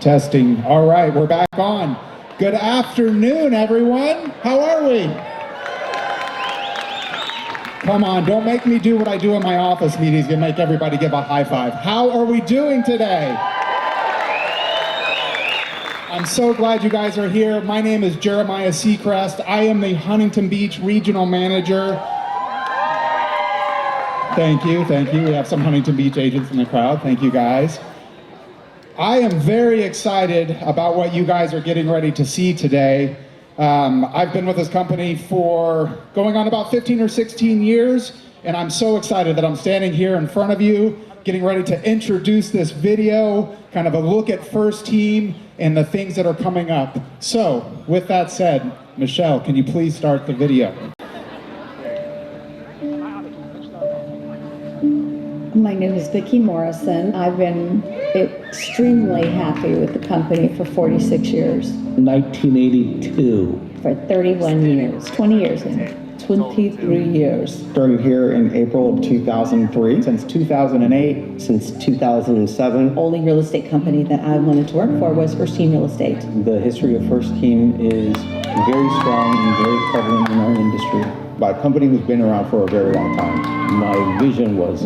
Testing. All right, we're back on. Good afternoon, everyone. How are we? Come on, don't make me do what I do in my office meetings and make everybody give a high five. How are we doing today? I'm so glad you guys are here. My name is Jeremiah Seacrest. I am the Huntington Beach Regional Manager. Thank you, thank you. We have some Huntington Beach agents in the crowd. Thank you, guys. I am very excited about what you guys are getting ready to see today. I've been with this company for going on about 15 or 16 years, and I'm so excited that I'm standing here in front of you, getting ready to introduce this video, kind of a look at FirstTeam and the things that are coming up. So, with that said, Michele, can you please start the video? My name is Vicki Morrison. I've been extremely happy with the company for 46 years. 1982. For 31 years, 20 years now. 23 years. Started here in April of 2003. Since 2008. Since 2007. Only real estate company that I wanted to work for was FirstTeam Real Estate. The history of FirstTeam is very strong and very prevalent in our industry. By a company who's been around for a very long time. My vision was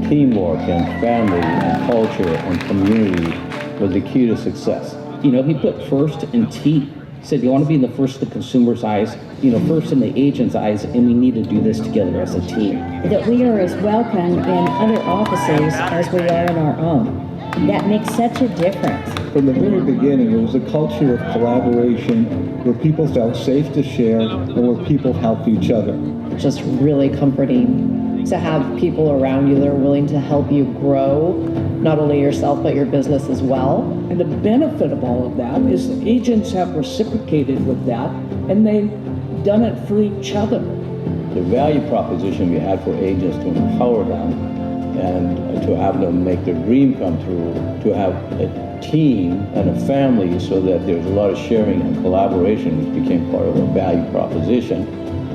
teamwork and family and culture and community was the key to success. You know, he put first in T. He said, you want to be in the first in the consumer's eyes, you know, first in the agent's eyes, and we need to do this together as a team. That we are as welcome in other offices as we are in our own. That makes such a difference. From the very beginning, it was a culture of collaboration where people felt safe to share and where people helped each other. Just really comforting to have people around you that are willing to help you grow, not only yourself, but your business as well. And the benefit of all of that is the agents have reciprocated with that, and they've done it for each other. The value proposition we had for agents to empower them and to have them make their dream come true, to have a team and a family so that there's a lot of sharing and collaboration, which became part of our value proposition.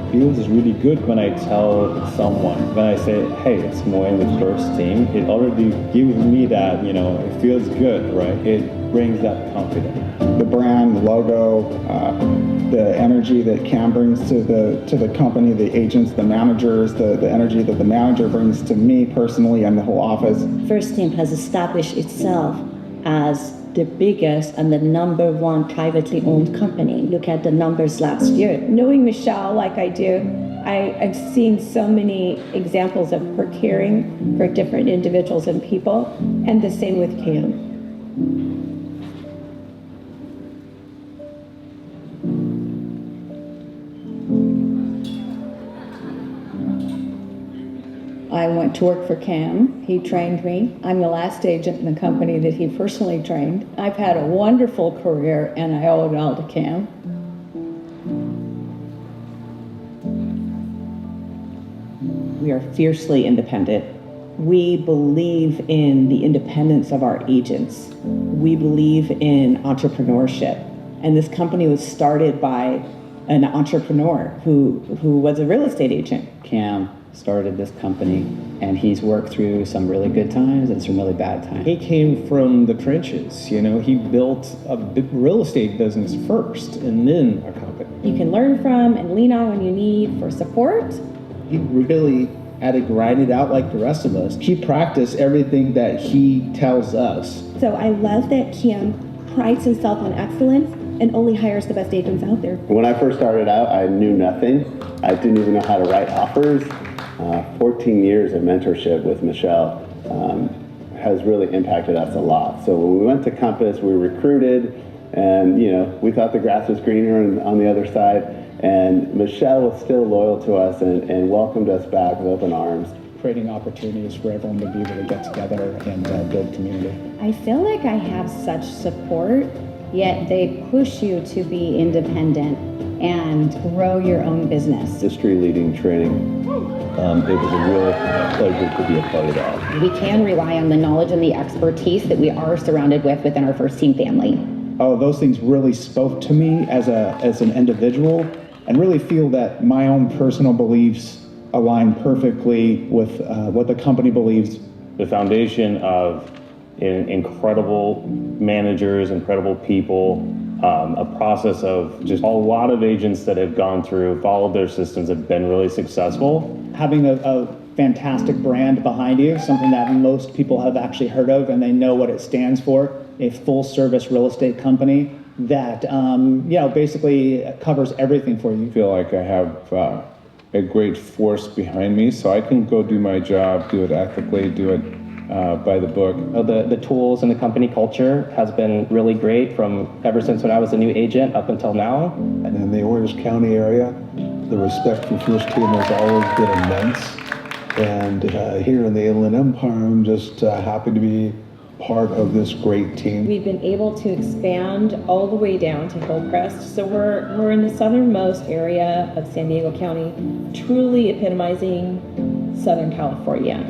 It feels really good when I tell someone, when I say, hey, it's Moen with FirstTeam, it already gives me that, you know, it feels good, right? It brings that confidence. The brand, the logo, the energy that Cam brings to the company, the agents, the managers, the energy that the manager brings to me personally and the whole office. FirstTeam has established itself as the biggest and the #1 privately owned company. Look at the numbers last year. Knowing Michele like I do, I've seen so many examples of her caring for different individuals and people, and the same with Cam. I went to work for Cam. He trained me. I'm the last agent in the company that he personally trained. I've had a wonderful career, and I owe it all to Cam. We are fiercely independent. We believe in the independence of our agents. We believe in entrepreneurship. And this company was started by an entrepreneur who was a real estate agent. Cam started this company, and he's worked through some really good times and some really bad times. He came from the trenches, you know, he built a big real estate business first and then a company. You can learn from and lean on when you need for support. He really had to grind it out like the rest of us. He practiced everything that he tells us. So I love that Cam prides himself on excellence and only hires the best agents out there. When I first started out, I knew nothing. I didn't even know how to write offers. 14 years of mentorship with Michele has really impacted us a lot. So when we went to Compass, we were recruited, and you know, we thought the grass was greener on the other side, and Michele was still loyal to us and welcomed us back with open arms. Creating opportunities for everyone to be able to get together and build community. I feel like I have such support, yet they push you to be independent and grow your own business. Industry-leading training. It was a real pleasure to be a part of that. We can rely on the knowledge and the expertise that we are surrounded with within our FirstTeam family. Oh, those things really spoke to me as an individual, and really feel that my own personal beliefs align perfectly with what the company believes. The foundation of incredible managers, incredible people, a process of just a lot of agents that have gone through, followed their systems, have been really successful. Having a fantastic brand behind you, something that most people have actually heard of and they know what it stands for, a full service real estate company that basically covers everything for you. I feel like I have a great force behind me, so I can go do my job, do it ethically, do it by the book. The tools and the company culture has been really great from ever since when I was a new agent up until now. And in the Orange County area, the respect for FirstTeam has always been immense. And here in the Inland Empire, I'm just happy to be part of this great team. We've been able to expand all the way down to Hillcrest. So we're in the southernmost area of San Diego County, truly epitomizing Southern California.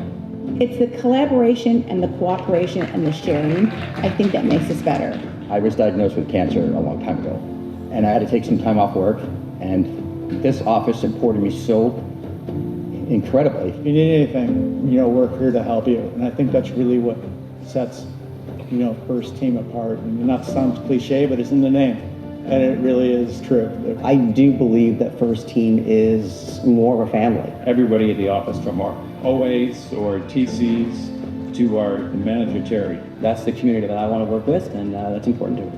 It's the collaboration and the cooperation and the sharing, I think, that makes us better. I was diagnosed with cancer a long time ago, and I had to take some time off work, and this office supported me so incredibly. If you need anything, we're here to help you. And I think that's really what sets, FirstTeam apart. And that sounds cliche, but it's in the name. And it really is true. I do believe that FirstTeam is more of a family. Everybody at the office, from our OAs or TCs to our manager, Terry. That's the community that I want to work with, and that's important to me.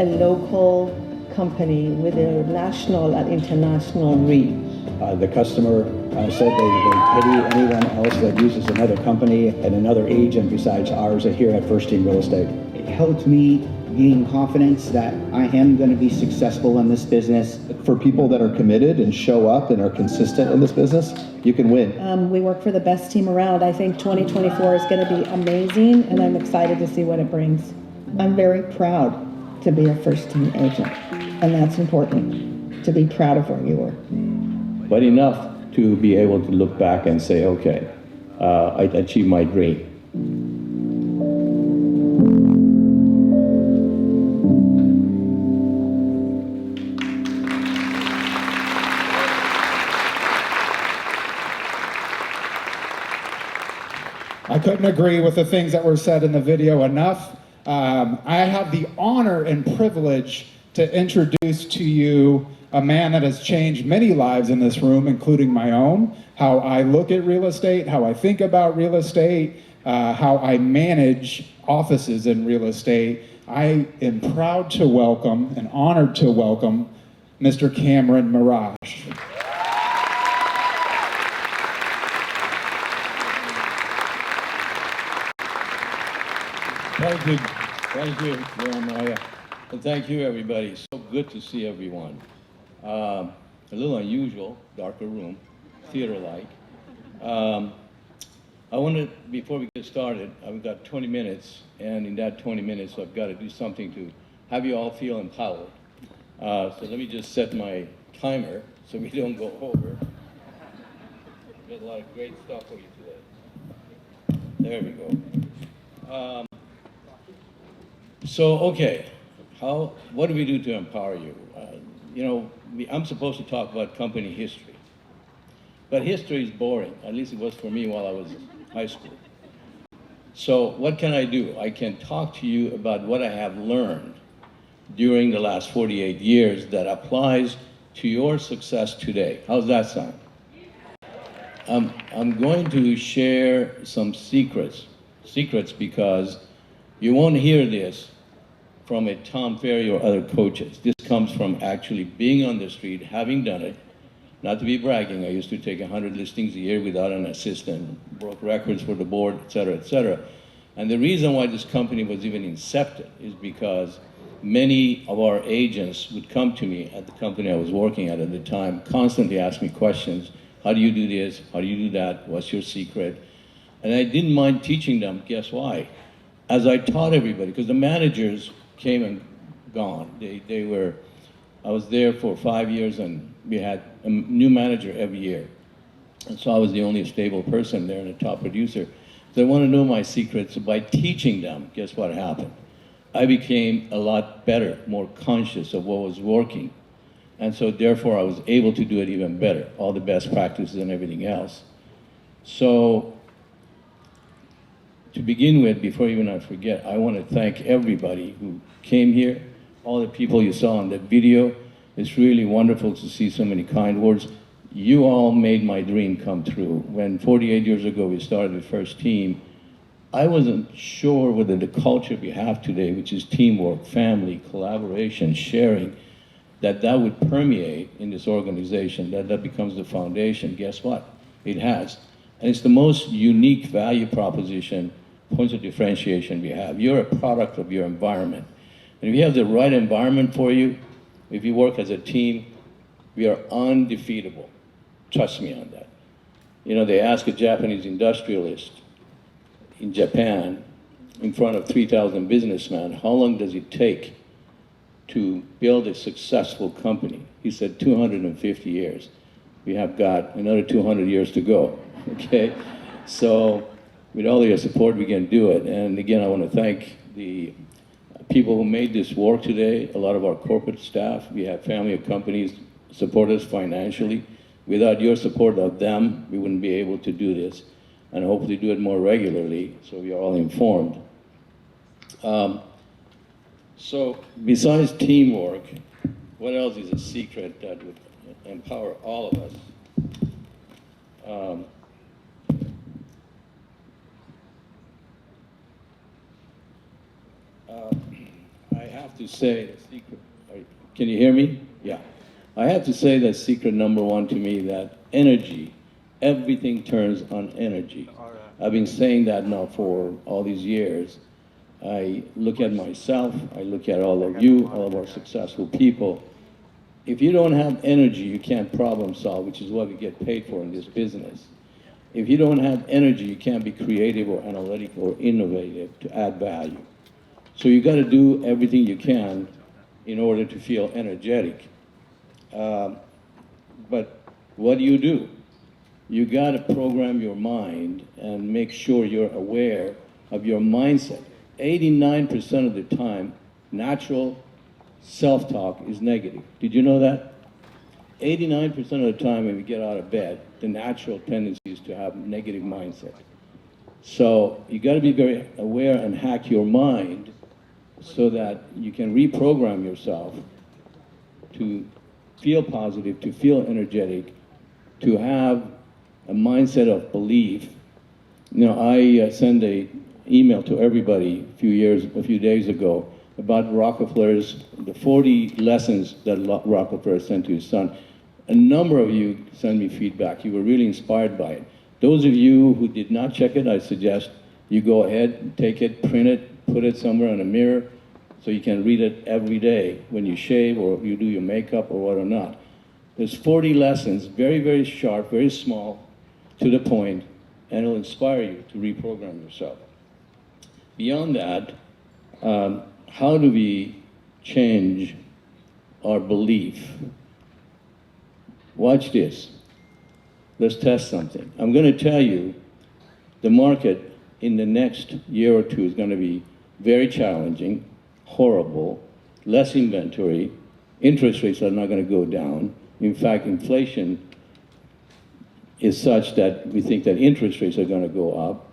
A local company with a national and international reach. The customer said they pity anyone else that uses another company and another agent besides ours here at FirstTeam Real Estate. It helped me gain confidence that I am going to be successful in this business. For people that are committed and show up and are consistent in this business, you can win. We work for the best team around. I think 2024 is going to be amazing, and I'm excited to see what it brings. I'm very proud to be a FirstTeam agent, and that's important, to be proud of where you were. But enough to be able to look back and say, okay, I achieved my dream. I couldn't agree with the things that were said in the video enough. I have the honor and privilege to introduce to you a man that has changed many lives in this room, including my own, how I look at real estate, how I think about real estate, how I manage offices in real estate. I am proud to welcome and honored to welcome Mr. Cameron Merage. Thank you, Jeremiah, and thank you, everybody. So good to see everyone. A little unusual, darker room, theater-like. I wanted, before we get started, I've got 20 minutes, and in that 20 minutes, I've got to do something to have you all feel empowered. So let me just set my timer so we don't go over. Got a lot of great stuff for you today. There we go. Okay, what do we do to empower you? I'm supposed to talk about company history, but history is boring. At least it was for me while I was in high school. So what can I do? I can talk to you about what I have learned during the last 48 years that applies to your success today. How's that sound? I'm going to share some secrets because you won't hear this from a Tom Ferry or other coaches. This comes from actually being on the street, having done it. Not to be bragging, I used to take 100 listings a year without an assistant, broke records for the board, et cetera, et cetera. And the reason why this company was even incepted is because many of our agents would come to me at the company I was working at the time, constantly ask me questions. How do you do this? How do you do that? What's your secret? And I didn't mind teaching them. Guess why? As I taught everybody, because the managers came and gone. I was there for 5 years, and we had a new manager every year. And so I was the only stable person there and a top producer. So I want to know my secrets. So by teaching them, guess what happened? I became a lot better, more conscious of what was working. And so therefore I was able to do it even better, all the best practices and everything else. So to begin with, before even I forget, I want to thank everybody who came here, all the people you saw on that video. It's really wonderful to see so many kind words. You all made my dream come true. When 48 years ago we started the FirstTeam, I wasn't sure whether the culture we have today, which is teamwork, family, collaboration, sharing, that would permeate in this organization, that becomes the foundation. Guess what? It has. And it's the most unique value proposition, points of differentiation we have. You're a product of your environment. And if you have the right environment for you, if you work as a team, we are undefeatable. Trust me on that. You know, they ask a Japanese industrialist in Japan, in front of 3,000 businessmen, how long does it take to build a successful company? He said 250 years. We have got another 200 years to go, okay? So with all your support, we can do it. And again, I want to thank the people who made this work today, a lot of our corporate staff. We have family of companies support us financially. Without your support of them, we wouldn't be able to do this, and hopefully do it more regularly so we are all informed. So besides teamwork, what else is a secret that would empower all of us? I have to say the secret, can you hear me? Yeah. I have to say that secret number one to me, that energy, everything turns on energy. I've been saying that now for all these years. I look at myself, I look at all of you, all of our successful people. If you don't have energy, you can't problem solve, which is what we get paid for in this business. If you don't have energy, you can't be creative or analytical or innovative to add value. So you got to do everything you can in order to feel energetic. But what do? You got to program your mind and make sure you're aware of your mindset. 89% of the time, natural self-talk is negative. Did you know that? 89% of the time when we get out of bed, the natural tendency is to have negative mindset. So you got to be very aware and hack your mind so that you can reprogram yourself to feel positive, to feel energetic, to have a mindset of belief. You know, I sent an email to everybody a few days ago about Rockefeller's, the 40 lessons that Rockefeller sent to his son. A number of you sent me feedback. You were really inspired by it. Those of you who did not check it, I suggest you go ahead, take it, print it, put it somewhere on a mirror so you can read it every day when you shave or you do your makeup or what or not. There's 40 lessons, very, very sharp, very small, to the point, and it'll inspire you to reprogram yourself. Beyond that, how do we change our belief? Watch this. Let's test something. I'm going to tell you the market in the next year or two is going to be very challenging, horrible, less inventory, interest rates are not going to go down. In fact, inflation is such that we think that interest rates are going to go up.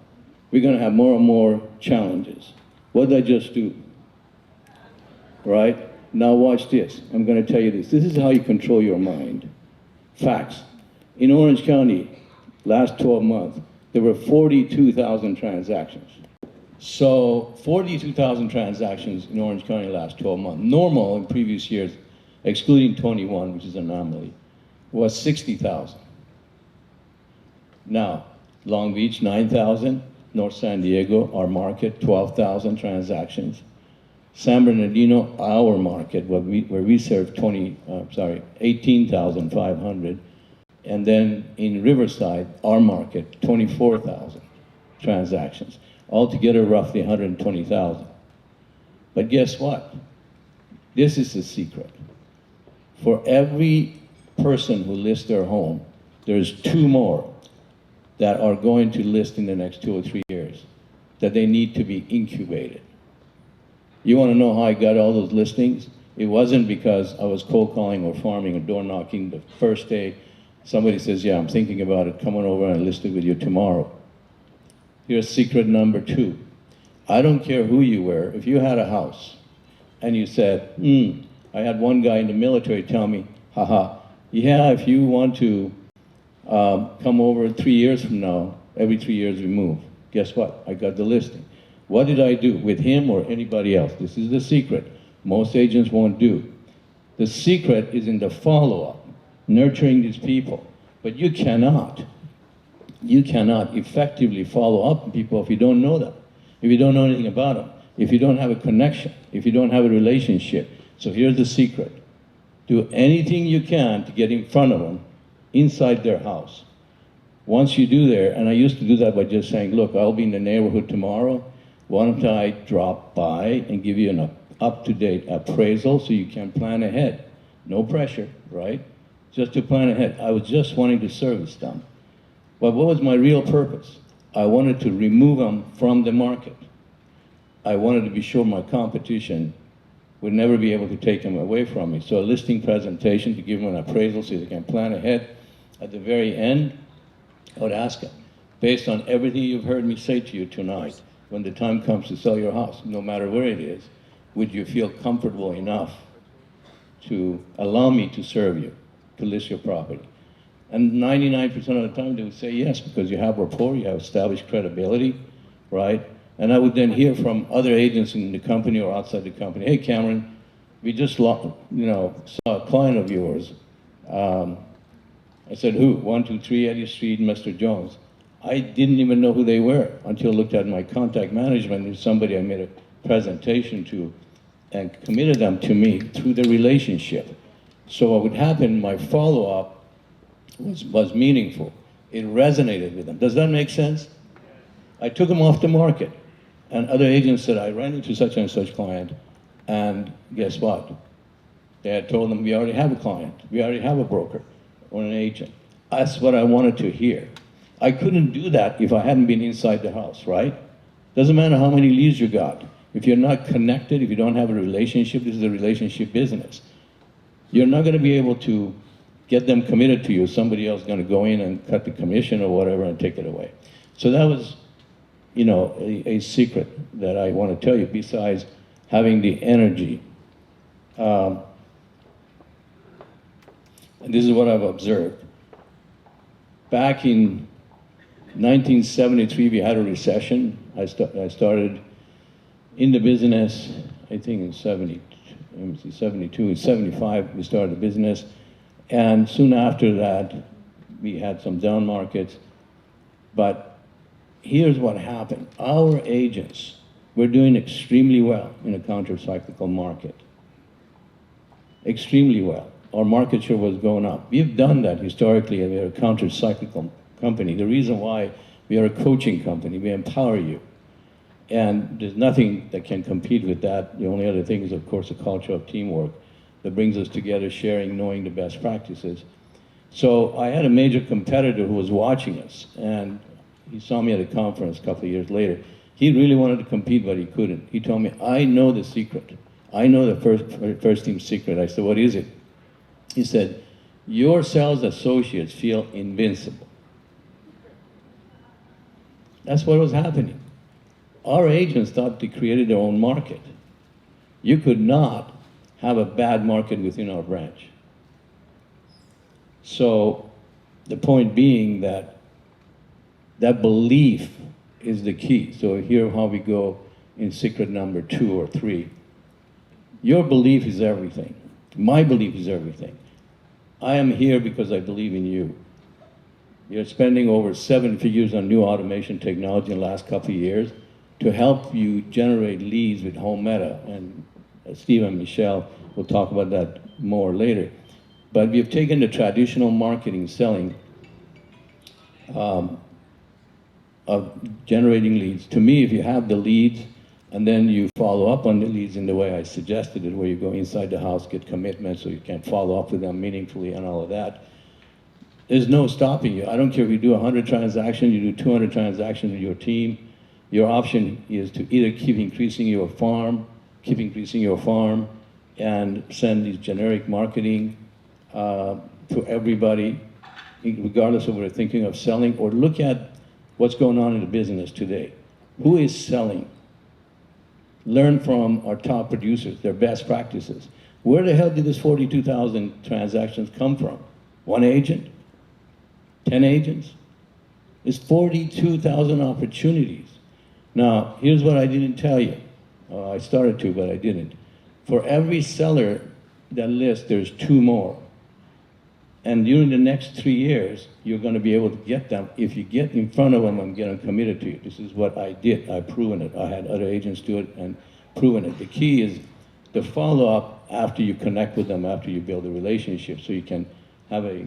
We're going to have more and more challenges. What did I just do? Right? Now watch this. I'm going to tell you this. This is how you control your mind. Facts. In Orange County, last 12 months, there were 42,000 transactions. So 42,000 transactions in Orange County last 12 months. Normal in previous years, excluding 21, which is an anomaly, was 60,000. Now, Long Beach, 9,000. North San Diego, our market, 12,000 transactions. San Bernardino, our market, where we serve 18,500. And then in Riverside, our market, 24,000 transactions. Altogether, roughly 120,000. But guess what? This is the secret. For every person who lists their home, there's 2 more that are going to list in the next 2 or 3 years, that they need to be incubated. You want to know how I got all those listings? It wasn't because I was cold calling or farming or door knocking the first day. Somebody says, yeah, I'm thinking about it, come on over and list it with you tomorrow. Here's secret number 2. I don't care who you were. If you had a house and you said, I had one guy in the military tell me, haha, yeah, if you want to come over 3 years from now, every 3 years we move. Guess what? I got the listing. What did I do with him or anybody else? This is the secret. Most agents won't do. The secret is in the follow-up, nurturing these people. But you cannot effectively follow up on people if you don't know them, if you don't know anything about them, if you don't have a connection, if you don't have a relationship. So here's the secret. Do anything you can to get in front of them inside their house. Once you do there, and I used to do that by just saying, look, I'll be in the neighborhood tomorrow. Why don't I drop by and give you an up-to-date appraisal so you can plan ahead? No pressure, right? Just to plan ahead. I was just wanting to service them. But what was my real purpose? I wanted to remove them from the market. I wanted to be sure my competition would never be able to take them away from me. So a listing presentation to give them an appraisal so they can plan ahead. At the very end, I would ask them, based on everything you've heard me say to you tonight, when the time comes to sell your house, no matter where it is, would you feel comfortable enough to allow me to serve you, to list your property? And 99% of the time they would say yes, because you have rapport, you have established credibility, right? And I would then hear from other agents in the company or outside the company, hey Cameron, we just saw a client of yours. I said, who? 123 Eddie Street, Mr. Jones. I didn't even know who they were until I looked at my contact management and somebody I made a presentation to and committed them to me through the relationship. So what would happen, my follow-up was meaningful. It resonated with them. Does that make sense? I took them off the market. And other agents said, I ran into such and such client, and guess what? They had told them, we already have a client. We already have a broker or an agent. That's what I wanted to hear. I couldn't do that if I hadn't been inside the house, right? Doesn't matter how many leads you got. If you're not connected, if you don't have a relationship, this is a relationship business. You're not gonna be able to get them committed to you. Somebody else is gonna go in and cut the commission or whatever and take it away. So that was, a secret that I want to tell you, besides having the energy. And this is what I've observed. Back in 1973, we had a recession. I started in the business, I think in 72, in 75, we started the business. And soon after that, we had some down markets. But here's what happened. Our agents were doing extremely well in a counter-cyclical market. Extremely well. Our market share was going up. We've done that historically, and we're a counter-cyclical company. The reason why we are a coaching company, we empower you. And there's nothing that can compete with that. The only other thing is, of course, a culture of teamwork that brings us together, sharing, knowing the best practices. So I had a major competitor who was watching us, and he saw me at a conference a couple of years later. He really wanted to compete, but he couldn't. He told me, I know the secret. I know the FirstTeam secret. I said, what is it? He said, your sales associates feel invincible. That's what was happening. Our agents thought they created their own market. You could not have a bad market within our branch. So the point being that belief is the key. So here how we go in secret number 2 or 3. Your belief is everything. My belief is everything. I am here because I believe in you. You're spending over 7 figures on new automation technology in the last couple of years to help you generate leads with Home Meta. And Steve and Michele will talk about that more later. But we've taken the traditional marketing, selling, of generating leads. To me, if you have the leads and then you follow up on the leads in the way I suggested it, where you go inside the house, get commitments so you can follow up with them meaningfully and all of that, there's no stopping you. I don't care if you do 100 transactions, you do 200 transactions with your team. Your option is to either keep increasing your farm, and send these generic marketing to everybody, regardless of what they're thinking of selling, or look at what's going on in the business today. Who is selling? Learn from our top producers, their best practices. Where the hell did this 42,000 transactions come from? One agent? 10 agents? It's 42,000 opportunities. Now, here's what I didn't tell you. I started to, but I didn't. For every seller that lists, there's 2 more. And during the next 3 years, you're going to be able to get them. If you get in front of them and get them committed to you, this is what I did. I've proven it. I had other agents do it and proven it. The key is the follow-up after you connect with them, after you build a relationship, so you can have a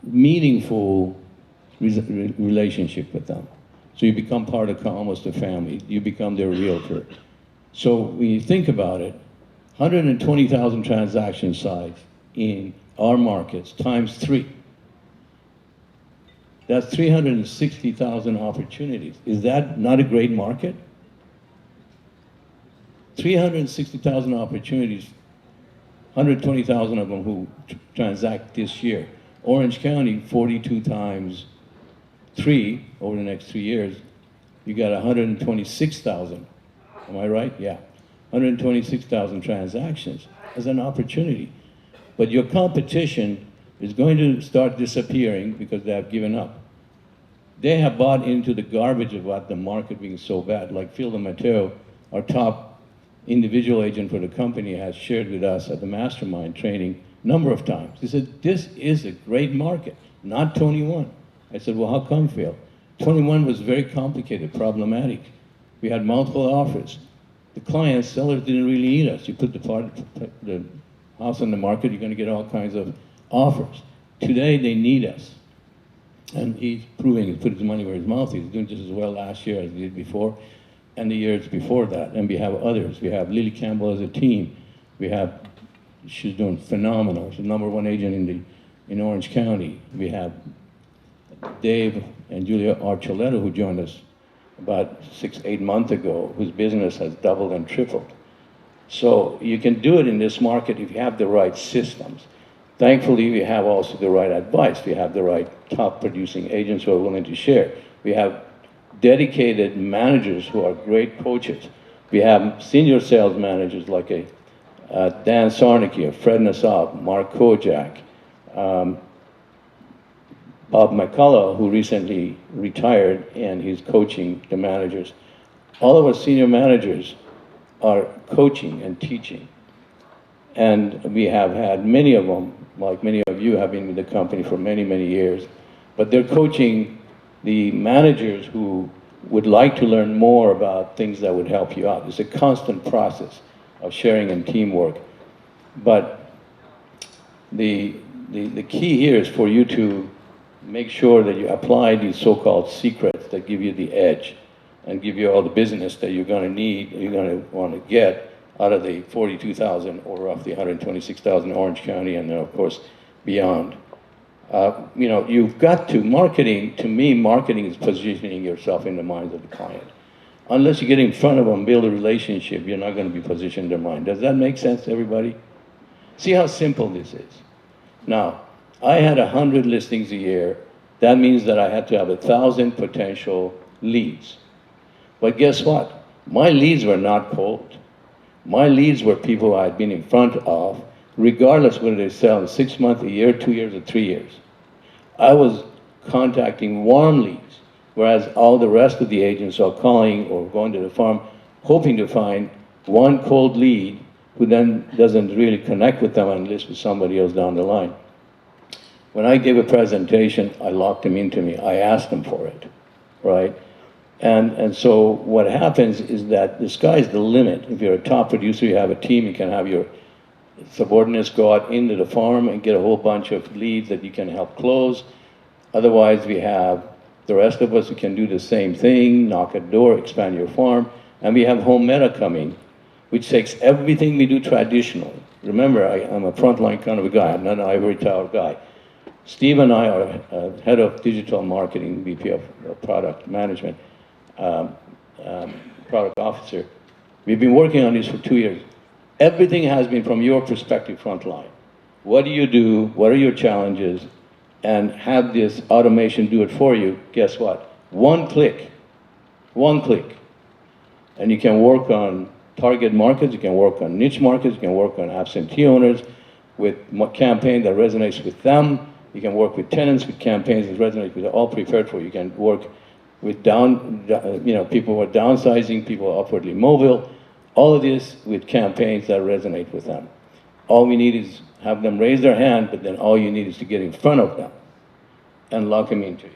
meaningful relationship with them. So you become part of almost a family. You become their realtor. So when you think about it, 120,000 transaction size in our markets times 3. That's 360,000 opportunities. Is that not a great market? 360,000 opportunities, 120,000 of them who transact this year. Orange County, 42 times 3 over the next 3 years, you got 126,000. Am I right? Yeah. 126,000 transactions as an opportunity. But your competition is going to start disappearing because they have given up. They have bought into the garbage about the market being so bad. Like Phil Mateo, our top individual agent for the company, has shared with us at the mastermind training a number of times. He said, this is a great market, not 21. I said, well, how come, Phil? 21 was very complicated, problematic. We had multiple offers. The clients, sellers didn't really need us. You put the house on the market, you're going to get all kinds of offers. Today, they need us. And he's proving he put his money where his mouth is. He's doing just as well last year as he did before, and the years before that. And we have others. We have Lily Campbell as a team. She's doing phenomenal. She's the #1 agent in Orange County. We have Dave and Julia Archuleta, who joined us about 6-8 months ago, whose business has doubled and tripled. So you can do it in this market if you have the right systems. Thankfully, we have also the right advice. We have the right top producing agents who are willing to share. We have dedicated managers who are great coaches. We have senior sales managers like Dan Sarnicki, Fred Nassab, Mark Kojak, Bob McCullough, who recently retired, and he's coaching the managers. All of our senior managers are coaching and teaching. And we have had many of them, like many of you have been with the company for many, many years, but they're coaching the managers who would like to learn more about things that would help you out. It's a constant process of sharing and teamwork. But the key here is for you to make sure that you apply these so-called secrets that give you the edge and give you all the business that you're going to need, you're going to want to get out of the 42,000 or roughly 126,000 in Orange County, and then of course beyond. You've got to, marketing, to me, marketing is positioning yourself in the minds of the client. Unless you get in front of them, build a relationship, you're not going to be positioned in their mind. Does that make sense to everybody? See how simple this is. Now, I had 100 listings a year. That means that I had to have 1,000 potential leads. But guess what? My leads were not cold. My leads were people I had been in front of, regardless whether they sell in 6 months, a year, 2 years, or 3 years. I was contacting warm leads, whereas all the rest of the agents are calling or going to the farm, hoping to find one cold lead who then doesn't really connect with them and list with somebody else down the line. When I gave a presentation, I locked them into me. I asked them for it, right? And so what happens is that the sky's the limit. If you're a top producer, you have a team, you can have your subordinates go out into the farm and get a whole bunch of leads that you can help close. Otherwise, we have the rest of us who can do the same thing, knock a door, expand your farm. And we have Home Meta coming, which takes everything we do traditionally. Remember, I'm a frontline kind of a guy. I'm not an ivory tower guy. Steve and I are head of digital marketing, VP of product management, product officer. We've been working on this for 2 years. Everything has been, from your perspective, frontline. what do you do, what are your challenges, and have this automation do it for you, guess what? One click, and you can work on target markets, you can work on niche markets, you can work on absentee owners with campaign that resonates with them. You can work with tenants with campaigns that resonate with all prepared for. You can work with people who are downsizing, people who are upwardly mobile. All of this with campaigns that resonate with them. All we need is have them raise their hand, but then all you need is to get in front of them and lock them into you.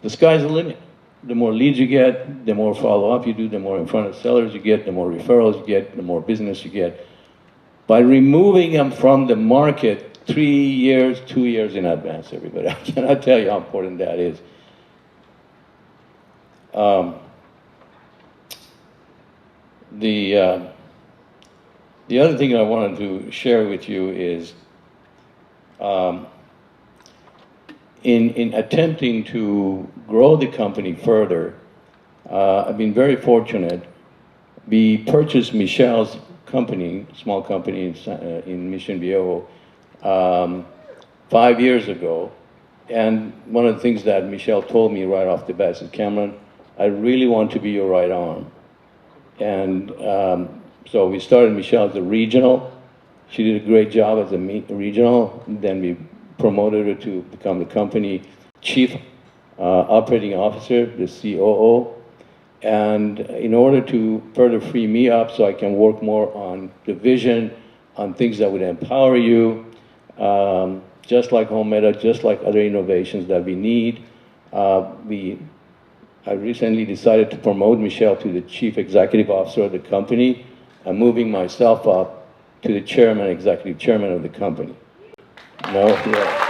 The sky's the limit. The more leads you get, the more follow-up you do, the more in front of sellers you get, the more referrals you get, the more business you get. By removing them from the market 3 years, 2 years in advance, everybody. I cannot tell you how important that is. The other thing I wanted to share with you is in attempting to grow the company further, I've been very fortunate. We purchased Michele's company, small company in Mission Viejo, 5 years ago. And one of the things that Michele told me right off the bat is, Cameron, I really want to be your right arm. And so we started Michele as a regional. She did a great job as a regional. Then we promoted her to become the company chief operating officer, the COO. And in order to further free me up so I can work more on the vision, on things that would empower you, just like Home Meta, just like other innovations that we need, I recently decided to promote Michele to the chief executive officer of the company and moving myself up to the chairman, executive chairman of the company. No? Yeah.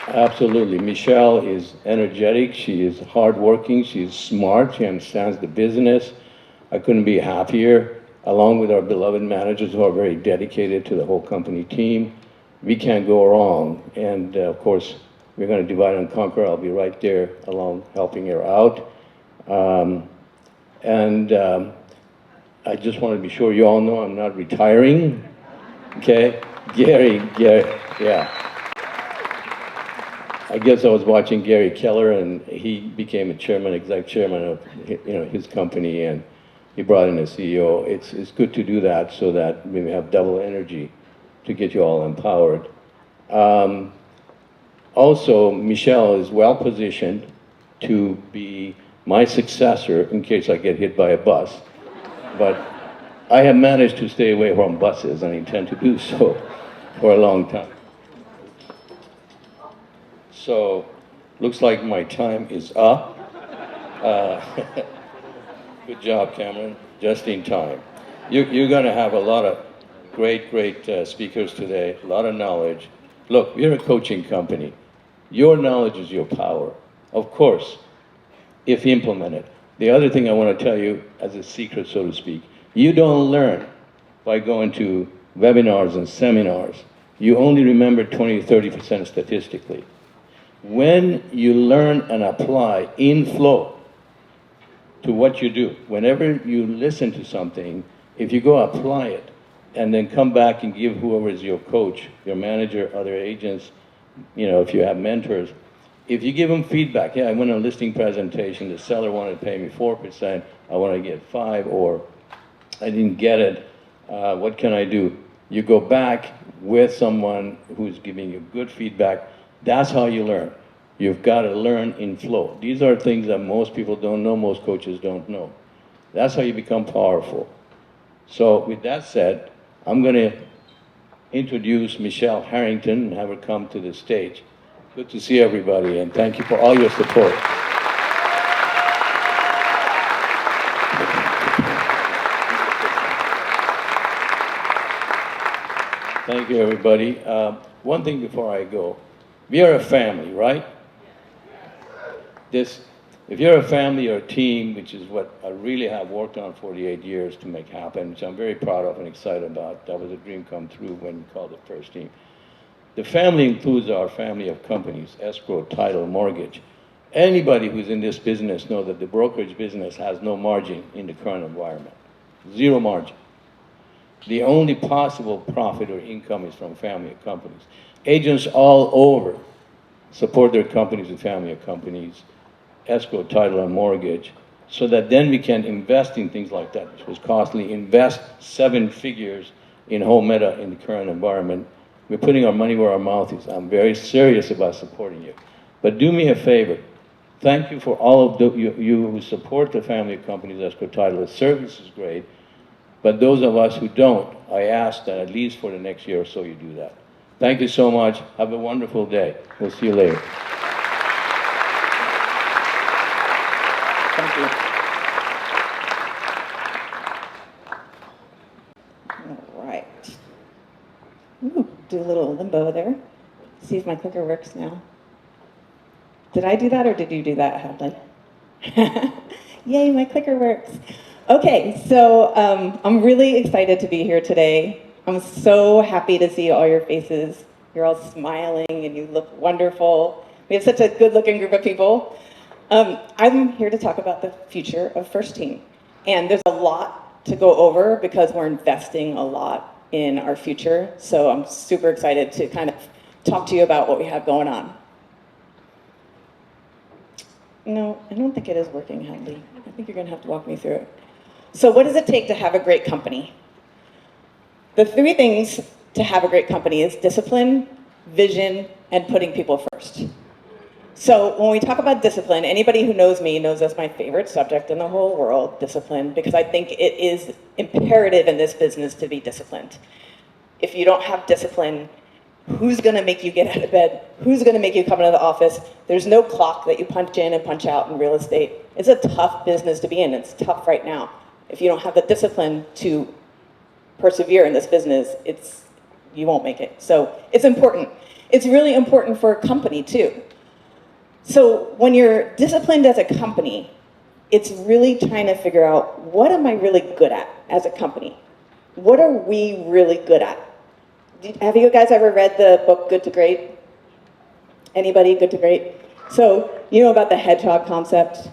Absolutely. Michele is energetic, she is hardworking, she is smart, she understands the business. I couldn't be happier, along with our beloved managers who are very dedicated to the whole company team. We can't go wrong. And of course, we're going to divide and conquer. I'll be right there along helping her out. I just want to be sure you all know I'm not retiring. Okay? Gary, yeah. I guess I was watching Gary Keller, and he became a chairman, exec chairman of his company, and he brought in a CEO. It's good to do that so that we have double energy to get you all empowered. Also, Michele is well positioned to be my successor in case I get hit by a bus. But I have managed to stay away from buses and intend to do so for a long time. So, looks like my time is up. Good job, Cameron, just in time. You're going to have a lot of great speakers today, a lot of knowledge. Look, we're a coaching company. Your knowledge is your power, of course, if implemented. The other thing I want to tell you as a secret, so to speak, you don't learn by going to webinars and seminars. You only remember 20 to 30% statistically. When you learn and apply in flow to what you do, whenever you listen to something, if you go apply it and then come back and give whoever is your coach, your manager, other agents, if you have mentors, if you give them feedback, I went on a listing presentation, the seller wanted to pay me 4%, I want to get 5%, or I didn't get it, what can I do? You go back with someone who's giving you good feedback. That's how you learn. You've got to learn in flow. These are things that most people don't know, most coaches don't know. That's how you become powerful. So with that said, I'm going to introduce Michele Harrington and have her come to the stage. Good to see everybody, and thank you for all your support. Thank you, everybody. One thing before I go. We are a family, right? If you're a family or a team, which is what I really have worked on 48 years to make happen, which I'm very proud of and excited about. That was a dream come true when we called it FirstTeam. The family includes our family of companies, escrow, title, mortgage. Anybody who's in this business knows that the brokerage business has no margin in the current environment. Zero margin. The only possible profit or income is from family of companies. Agents all over support their companies with family of companies, escrow, title, and mortgage, so that then we can invest in things like that, which was costly, invest 7 figures in home meta in the current environment. We're putting our money where our mouth is. I'm very serious about supporting you. But do me a favor. Thank you for all of you who support the family of companies, escrow, title. The service is great. But those of us who don't, I ask that at least for the next year or so you do that. Thank you so much. Have a wonderful day. We'll see you later. Thank you. All right. Ooh, do a little limbo there. See if my clicker works now. Did I do that or did you do that, Hadley? Yay, my clicker works. Okay, so I'm really excited to be here today. I'm so happy to see all your faces. You're all smiling and you look wonderful. We have such a good-looking group of people. I'm here to talk about the future of FirstTeam. And there's a lot to go over because we're investing a lot in our future. So I'm super excited to kind of talk to you about what we have going on. No, I don't think it is working, Hadley. I think you're going to have to walk me through it. So what does it take to have a great company? The 3 things to have a great company is discipline, vision, and putting people first. So when we talk about discipline, anybody who knows me knows that's my favorite subject in the whole world, discipline, because I think it is imperative in this business to be disciplined. If you don't have discipline, who's going to make you get out of bed? Who's going to make you come into the office? There's no clock that you punch in and punch out in real estate. It's a tough business to be in. It's tough right now. If you don't have the discipline to persevere in this business, you won't make it. So it's important. It's really important for a company too. So when you're disciplined as a company, it's really trying to figure out, what am I really good at as a company? What are we really good at? Have you guys ever read the book Good to Great? Anybody Good to Great? So you know about the hedgehog concept,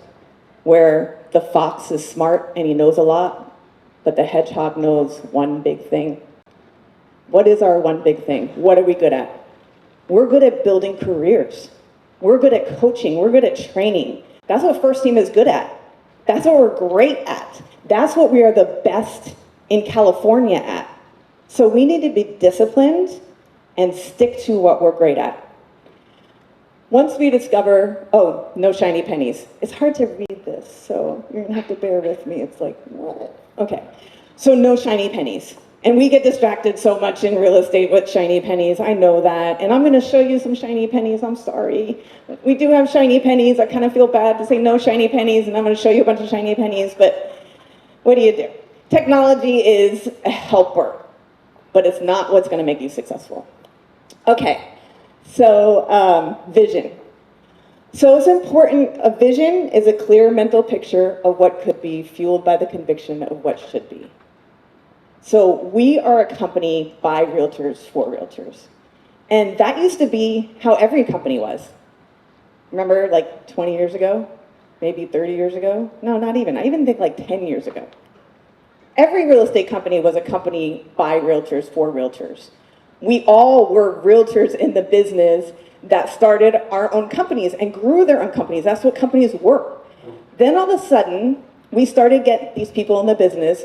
where the fox is smart and he knows a lot, but the hedgehog knows one big thing. What is our one big thing? What are we good at? We're good at building careers. We're good at coaching. We're good at training. That's what FirstTeam is good at. That's what we're great at. That's what we are the best in California at. So we need to be disciplined and stick to what we're great at. Once we discover, oh, no shiny pennies. It's hard to read this, so you're gonna have to bear with me. It's like, what? Okay, so no shiny pennies. And we get distracted so much in real estate with shiny pennies. I know that. And I'm gonna show you some shiny pennies, I'm sorry. We do have shiny pennies. I kind of feel bad to say no shiny pennies, and I'm gonna show you a bunch of shiny pennies, but what do? Technology is a helper, but it's not what's gonna make you successful. Okay. So vision. So it's important, a vision is a clear mental picture of what could be, fueled by the conviction of what should be. So we are a company by realtors for realtors. And that used to be how every company was. Remember like 20 years ago? Maybe 30 years ago? No, not even. I even think like 10 years ago. Every real estate company was a company by realtors for realtors. We all were realtors in the business that started our own companies and grew their own companies. That's what companies were. Then all of a sudden, we started getting these people in the business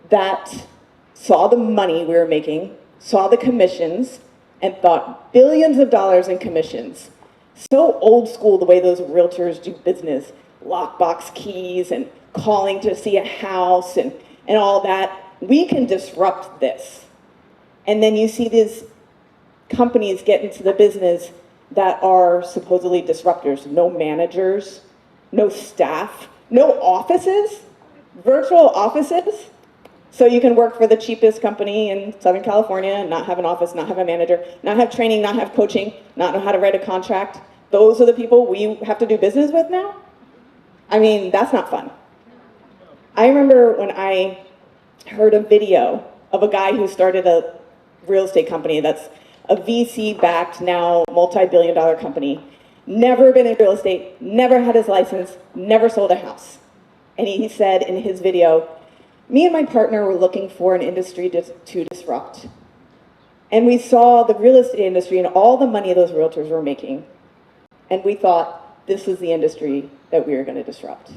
that saw the money we were making, saw the commissions, and thought billions of dollars in commissions. So old school the way those realtors do business, lockbox keys and calling to see a house and all that. We can disrupt this. And then you see these companies get into the business that are supposedly disruptors. No managers, no staff, no offices, virtual offices. So you can work for the cheapest company in Southern California and not have an office, not have a manager, not have training, not have coaching, not know how to write a contract. Those are the people we have to do business with now? I mean, that's not fun. I remember when I heard a video of a guy who started a real estate company that's a VC-backed, now multi-billion-dollar company never been in real estate, never had his license, never sold a house. And he said in his video, me and my partner were looking for an industry to disrupt. And we saw the real estate industry and all the money those realtors were making. And we thought, this is the industry that we were going to disrupt.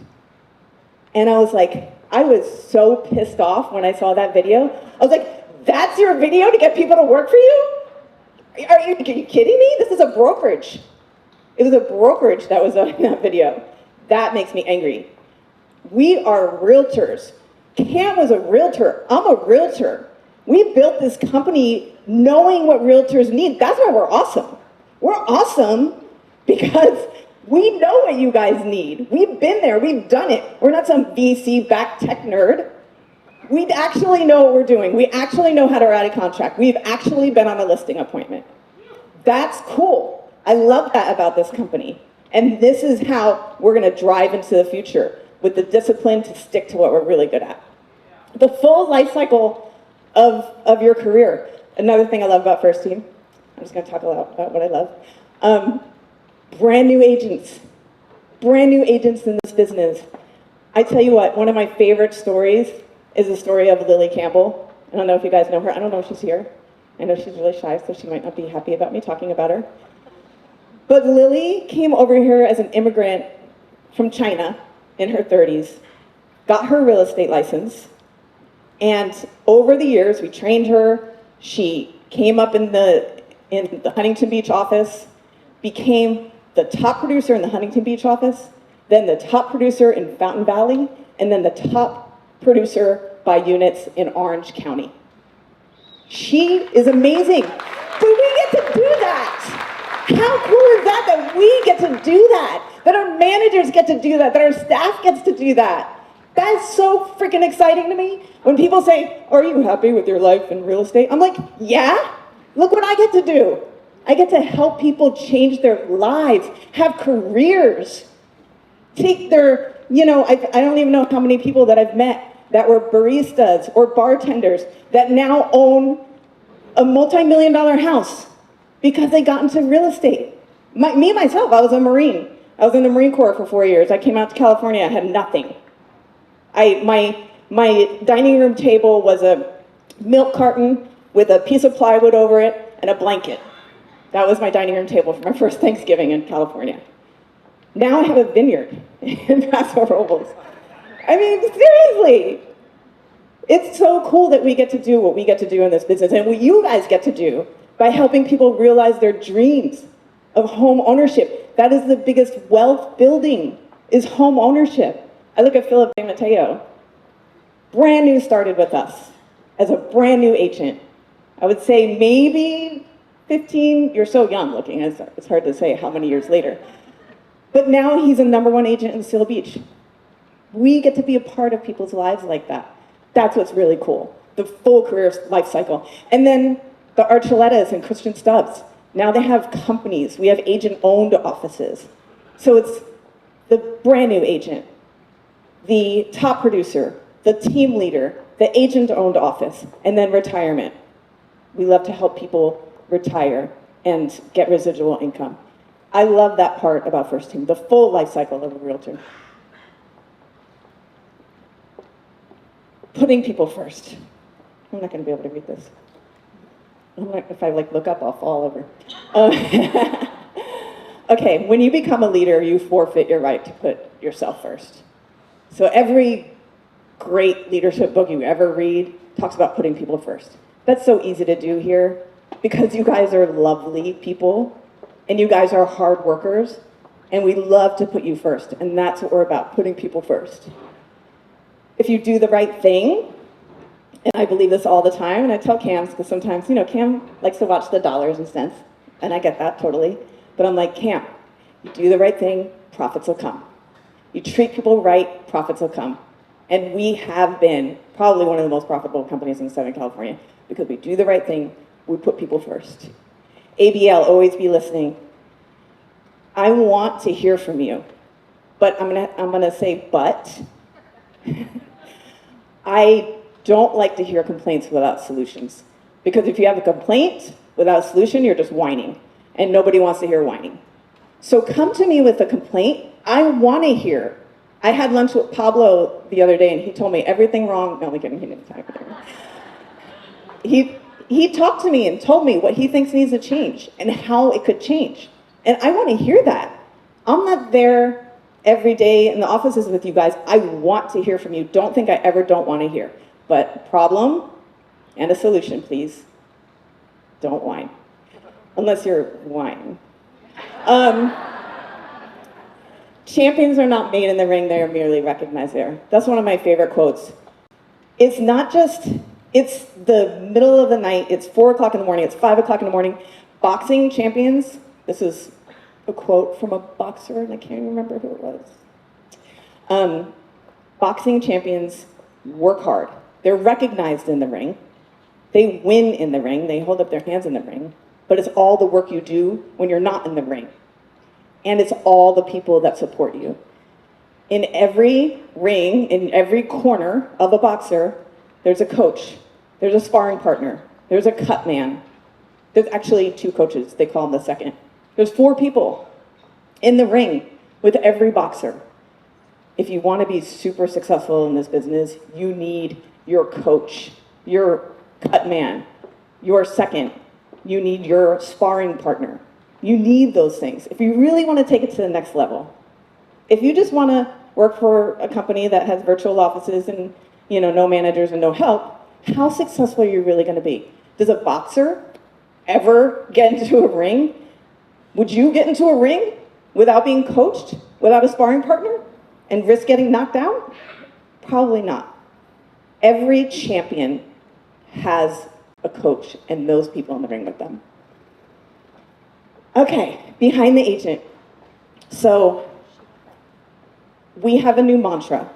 And I was like, I was so pissed off when I saw that video. I was like, that's your video to get people to work for you? Are you kidding me? This is a brokerage. It was a brokerage that was on that video. That makes me angry. We are realtors. Cam was a realtor. I'm a realtor. We built this company knowing what realtors need. That's why we're awesome. We're awesome because we know what you guys need. We've been there. We've done it. We're not some VC-backed tech nerd. We actually know what we're doing. We actually know how to write a contract. We've actually been on a listing appointment. That's cool. I love that about this company. And this is how we're going to drive into the future with the discipline to stick to what we're really good at. The full life cycle of your career. Another thing I love about FirstTeam. I'm just going to talk a lot about what I love. Brand new agents. Brand new agents in this business. I tell you what, one of my favorite stories is the story of Lily Campbell. I don't know if you guys know her. I don't know if she's here. I know she's really shy, so she might not be happy about me talking about her. But Lily came over here as an immigrant from China in her 30s, got her real estate license, and over the years, we trained her. She came up in the Huntington Beach office, became the top producer in the Huntington Beach office, then the top producer in Fountain Valley, and then the top producer by units in Orange County. She is amazing. But we get to do that. How cool is that that we get to do that? That our managers get to do that, that our staff gets to do that. That is so freaking exciting to me. When people say, are you happy with your life in real estate? I'm like, yeah, look what I get to do. I get to help people change their lives, have careers, take their, I don't even know how many people that I've met that were baristas or bartenders that now own a multi-million-dollar house because they got into real estate. Myself, I was a Marine. I was in the Marine Corps for 4 years. I came out to California, I had nothing. My dining room table was a milk carton with a piece of plywood over it and a blanket. That was my dining room table for my first Thanksgiving in California. Now I have a vineyard in Paso Robles. I mean, seriously. It's so cool that we get to do what we get to do in this business and what you guys get to do by helping people realize their dreams of home ownership. That is the biggest wealth building, is home ownership. I look at Philip De Matteo, brand new, started with us as a brand new agent. I would say maybe 15, you're so young looking, it's hard to say how many years later. But now he's a #1 agent in Seal Beach. We get to be a part of people's lives like that. That's what's really cool, the full career life cycle. And then the Archulettas and Christian Stubbs, now they have companies. We have agent-owned offices. So it's the brand new agent, the top producer, the team leader, the agent-owned office, and then retirement. We love to help people retire and get residual income. I love that part about FirstTeam, the full life cycle of a realtor. Putting people first. I'm not going to be able to read this. If I look up, I'll fall over. Okay, when you become a leader, you forfeit your right to put yourself first. So every great leadership book you ever read talks about putting people first. That's so easy to do here because you guys are lovely people and you guys are hard workers and we love to put you first, and that's what we're about, putting people first. If you do the right thing, and I believe this all the time, and I tell Cam, because sometimes, Cam likes to watch the dollars and cents, and I get that totally, but I'm like, Cam, you do the right thing, profits will come. You treat people right, profits will come. And we have been probably one of the most profitable companies in Southern California because we do the right thing, we put people first. ABL, always be listening. I want to hear from you, but I'm gonna say but. I don't like to hear complaints without solutions. Because if you have a complaint without a solution, you're just whining. And nobody wants to hear whining. So come to me with a complaint. I want to hear. I had lunch with Pablo the other day, and he told me everything wrong. No, I'm kidding. He didn't tell me. He talked to me and told me what he thinks needs to change and how it could change. And I want to hear that. I'm not there every day in the offices with you guys. I want to hear from you. Don't think I ever don't want to hear. But problem and a solution, please. Don't whine. Unless you're whining. Champions are not made in the ring, they are merely recognized there. That's one of my favorite quotes. It's not just, it's the middle of the night, it's 4 o'clock in the morning, it's 5 o'clock in the morning. Boxing champions, this is a quote from a boxer, and I can't remember who it was. Boxing champions work hard. They're recognized in the ring. They win in the ring, they hold up their hands in the ring, but it's all the work you do when you're not in the ring. And it's all the people that support you. In every ring, in every corner of a boxer, there's a coach, there's a sparring partner, there's a cut man. There's actually 2 coaches, they call them the second. There's 4 people in the ring with every boxer. If you want to be super successful in this business, you need your coach, your cut man, your second. You need your sparring partner. You need those things. If you really want to take it to the next level. If you just want to work for a company that has virtual offices and, you know, no managers and no help, how successful are you really going to be? Does a boxer ever get into a ring? Would you get into a ring without being coached, without a sparring partner, and risk getting knocked out? Probably not. Every champion has a coach and those people in the ring with them. Okay, behind the agent. So we have a new mantra,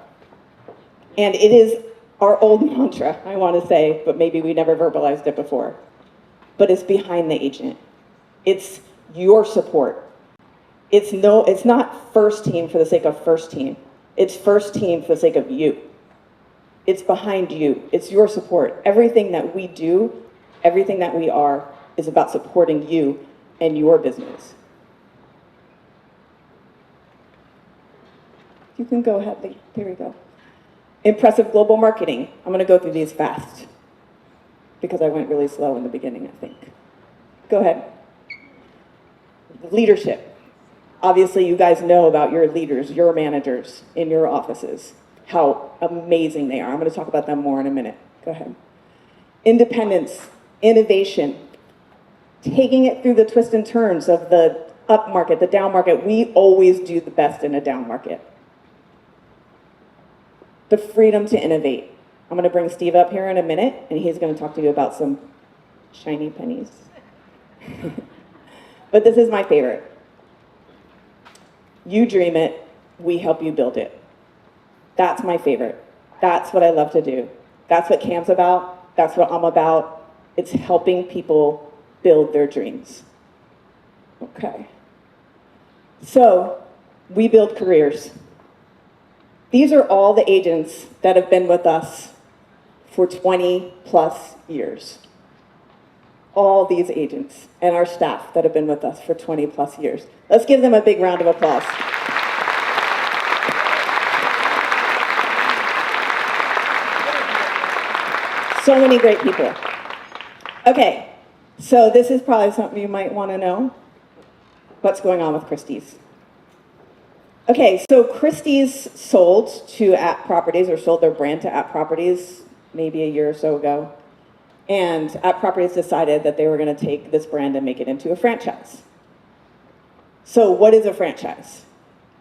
and it is our old mantra, I want to say, but maybe we never verbalized it before. But it's behind the agent. It's your support. It's not first team for the sake of first team. It's first team for the sake of you. It's behind you. It's your support. Everything that we do, everything that we are, is about supporting you and your business. You can go ahead, Lee. Here we go. Impressive global marketing. I'm going to go through these fast because I went really slow in the beginning, I think. Go ahead. Leadership. Obviously, you guys know about your leaders, your managers in your offices, how amazing they are. I'm going to talk about them more in a minute. Go ahead. Independence, innovation, taking it through the twists and turns of the up market, the down market. We always do the best in a down market. The freedom to innovate. I'm going to bring Steve up here in a minute, and he's going to talk to you about some shiny pennies. But this is my favorite. You dream it, we help you build it. That's my favorite. That's what I love to do. That's what Cam's about. That's what I'm about. It's helping people build their dreams. Okay. So, we build careers. These are all the agents that have been with us for 20 plus years. All these agents and our staff that have been with us for 20 plus years. Let's give them a big round of applause. So many great people. Okay, so this is probably something you might want to know. What's going on with Christie's? Okay, so Christie's sold to App Properties, or sold their brand to App Properties maybe a year or so ago. And App Properties decided that they were going to take this brand and make it into a franchise. So what is a franchise?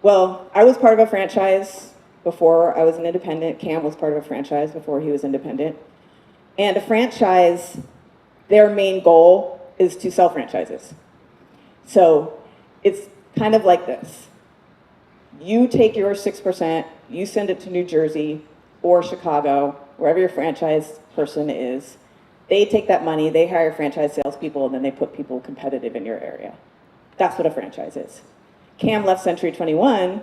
Well, I was part of a franchise before I was an independent. Cam was part of a franchise before he was independent. And a franchise, their main goal is to sell franchises. So it's kind of like this. You take your 6%, you send it to New Jersey or Chicago, wherever your franchise person is. They take that money, they hire franchise salespeople, and then they put people competitive in your area. That's what a franchise is. Cam left Century 21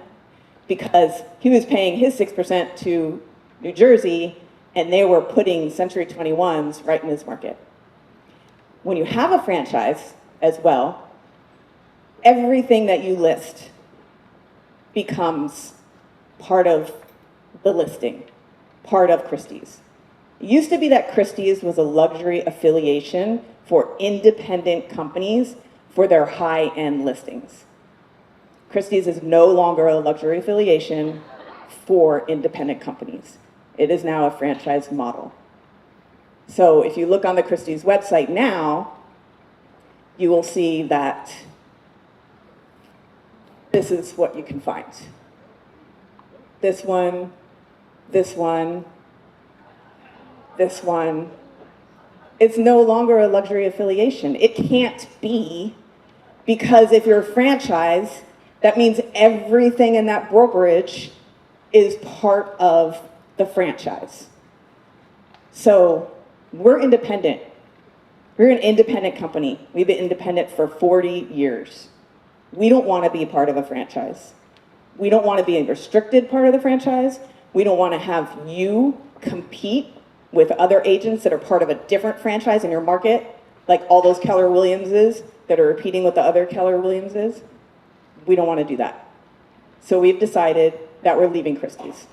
because he was paying his 6% to New Jersey, and they were putting Century 21s right in his market. When you have a franchise as well, everything that you list becomes part of the listing, part of Christie's. It used to be that Christie's was a luxury affiliation for independent companies for their high-end listings. Christie's is no longer a luxury affiliation for independent companies. It is now a franchise model. So if you look on the Christie's website now, you will see that this is what you can find. This one, this one, this one. It's no longer a luxury affiliation. It can't be, because if you're a franchise, that means everything in that brokerage is part of the franchise. So we're independent. We're an independent company. We've been independent for 40 years. We don't want to be part of a franchise. We don't want to be a restricted part of the franchise. We don't want to have you compete with other agents that are part of a different franchise in your market, like all those Keller Williamses that are repeating what the other Keller Williamses. We don't want to do that. So we've decided that we're leaving Christie's.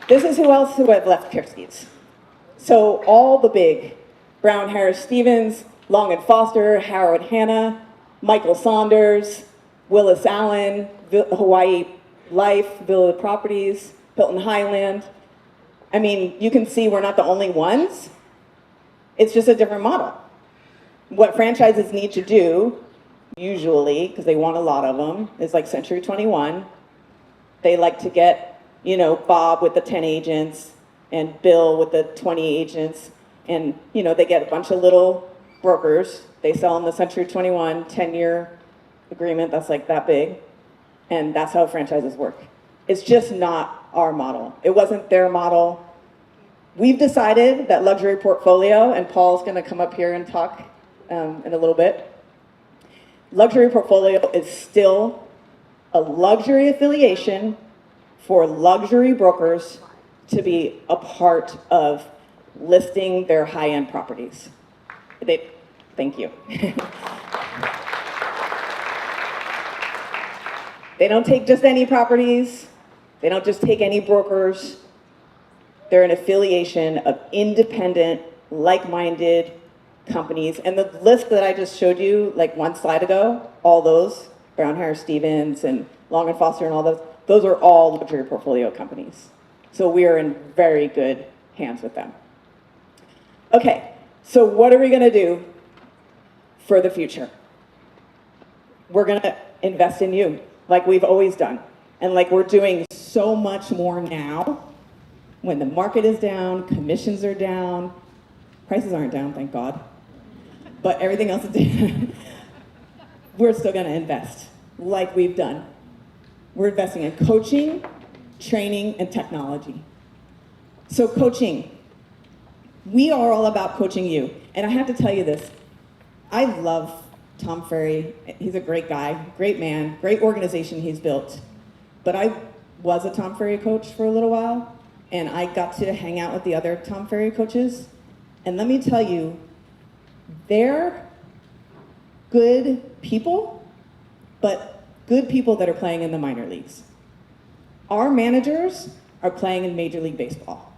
This is who else who have left Christie's. So all the big, Brown Harris Stevens, Long and Foster, Howard Hanna, Michael Saunders, Willis Allen, Hawaii Life, Villa Properties, Hilton Highland. I mean, you can see we're not the only ones. It's just a different model. What franchises need to do, usually, because they want a lot of them, is like Century 21. They like to get, you know, Bob with the 10 agents and Bill with the 20 agents. And, you know, they get a bunch of little brokers. They sell them the Century 21 10-year agreement that's like that big. And that's how franchises work. It's just not our model. It wasn't their model. We've decided that luxury portfolio, and Paul's going to come up here and talk in a little bit. Luxury portfolio is still a luxury affiliation for luxury brokers to be a part of listing their high-end properties. Thank you. They don't take just any properties. They don't just take any brokers. They're an affiliation of independent, like-minded companies. And the list that I just showed you, like one slide ago, all those, Brown Harris Stevens and Long and Foster and all those are all luxury portfolio companies. So we are in very good hands with them. Okay, so what are we gonna do for the future? We're gonna invest in you, like we've always done. And like we're doing so much more now. When the market is down, commissions are down, prices aren't down, thank God. But everything else is down. We're still gonna invest, like we've done. We're investing in coaching, training, and technology. So coaching, we are all about coaching you. And I have to tell you this, I love Tom Ferry. He's a great guy, great man, great organization he's built. But I was a Tom Ferry coach for a little while, and I got to hang out with the other Tom Ferry coaches. And let me tell you, they're good people, but good people that are playing in the minor leagues. Our managers are playing in Major League Baseball.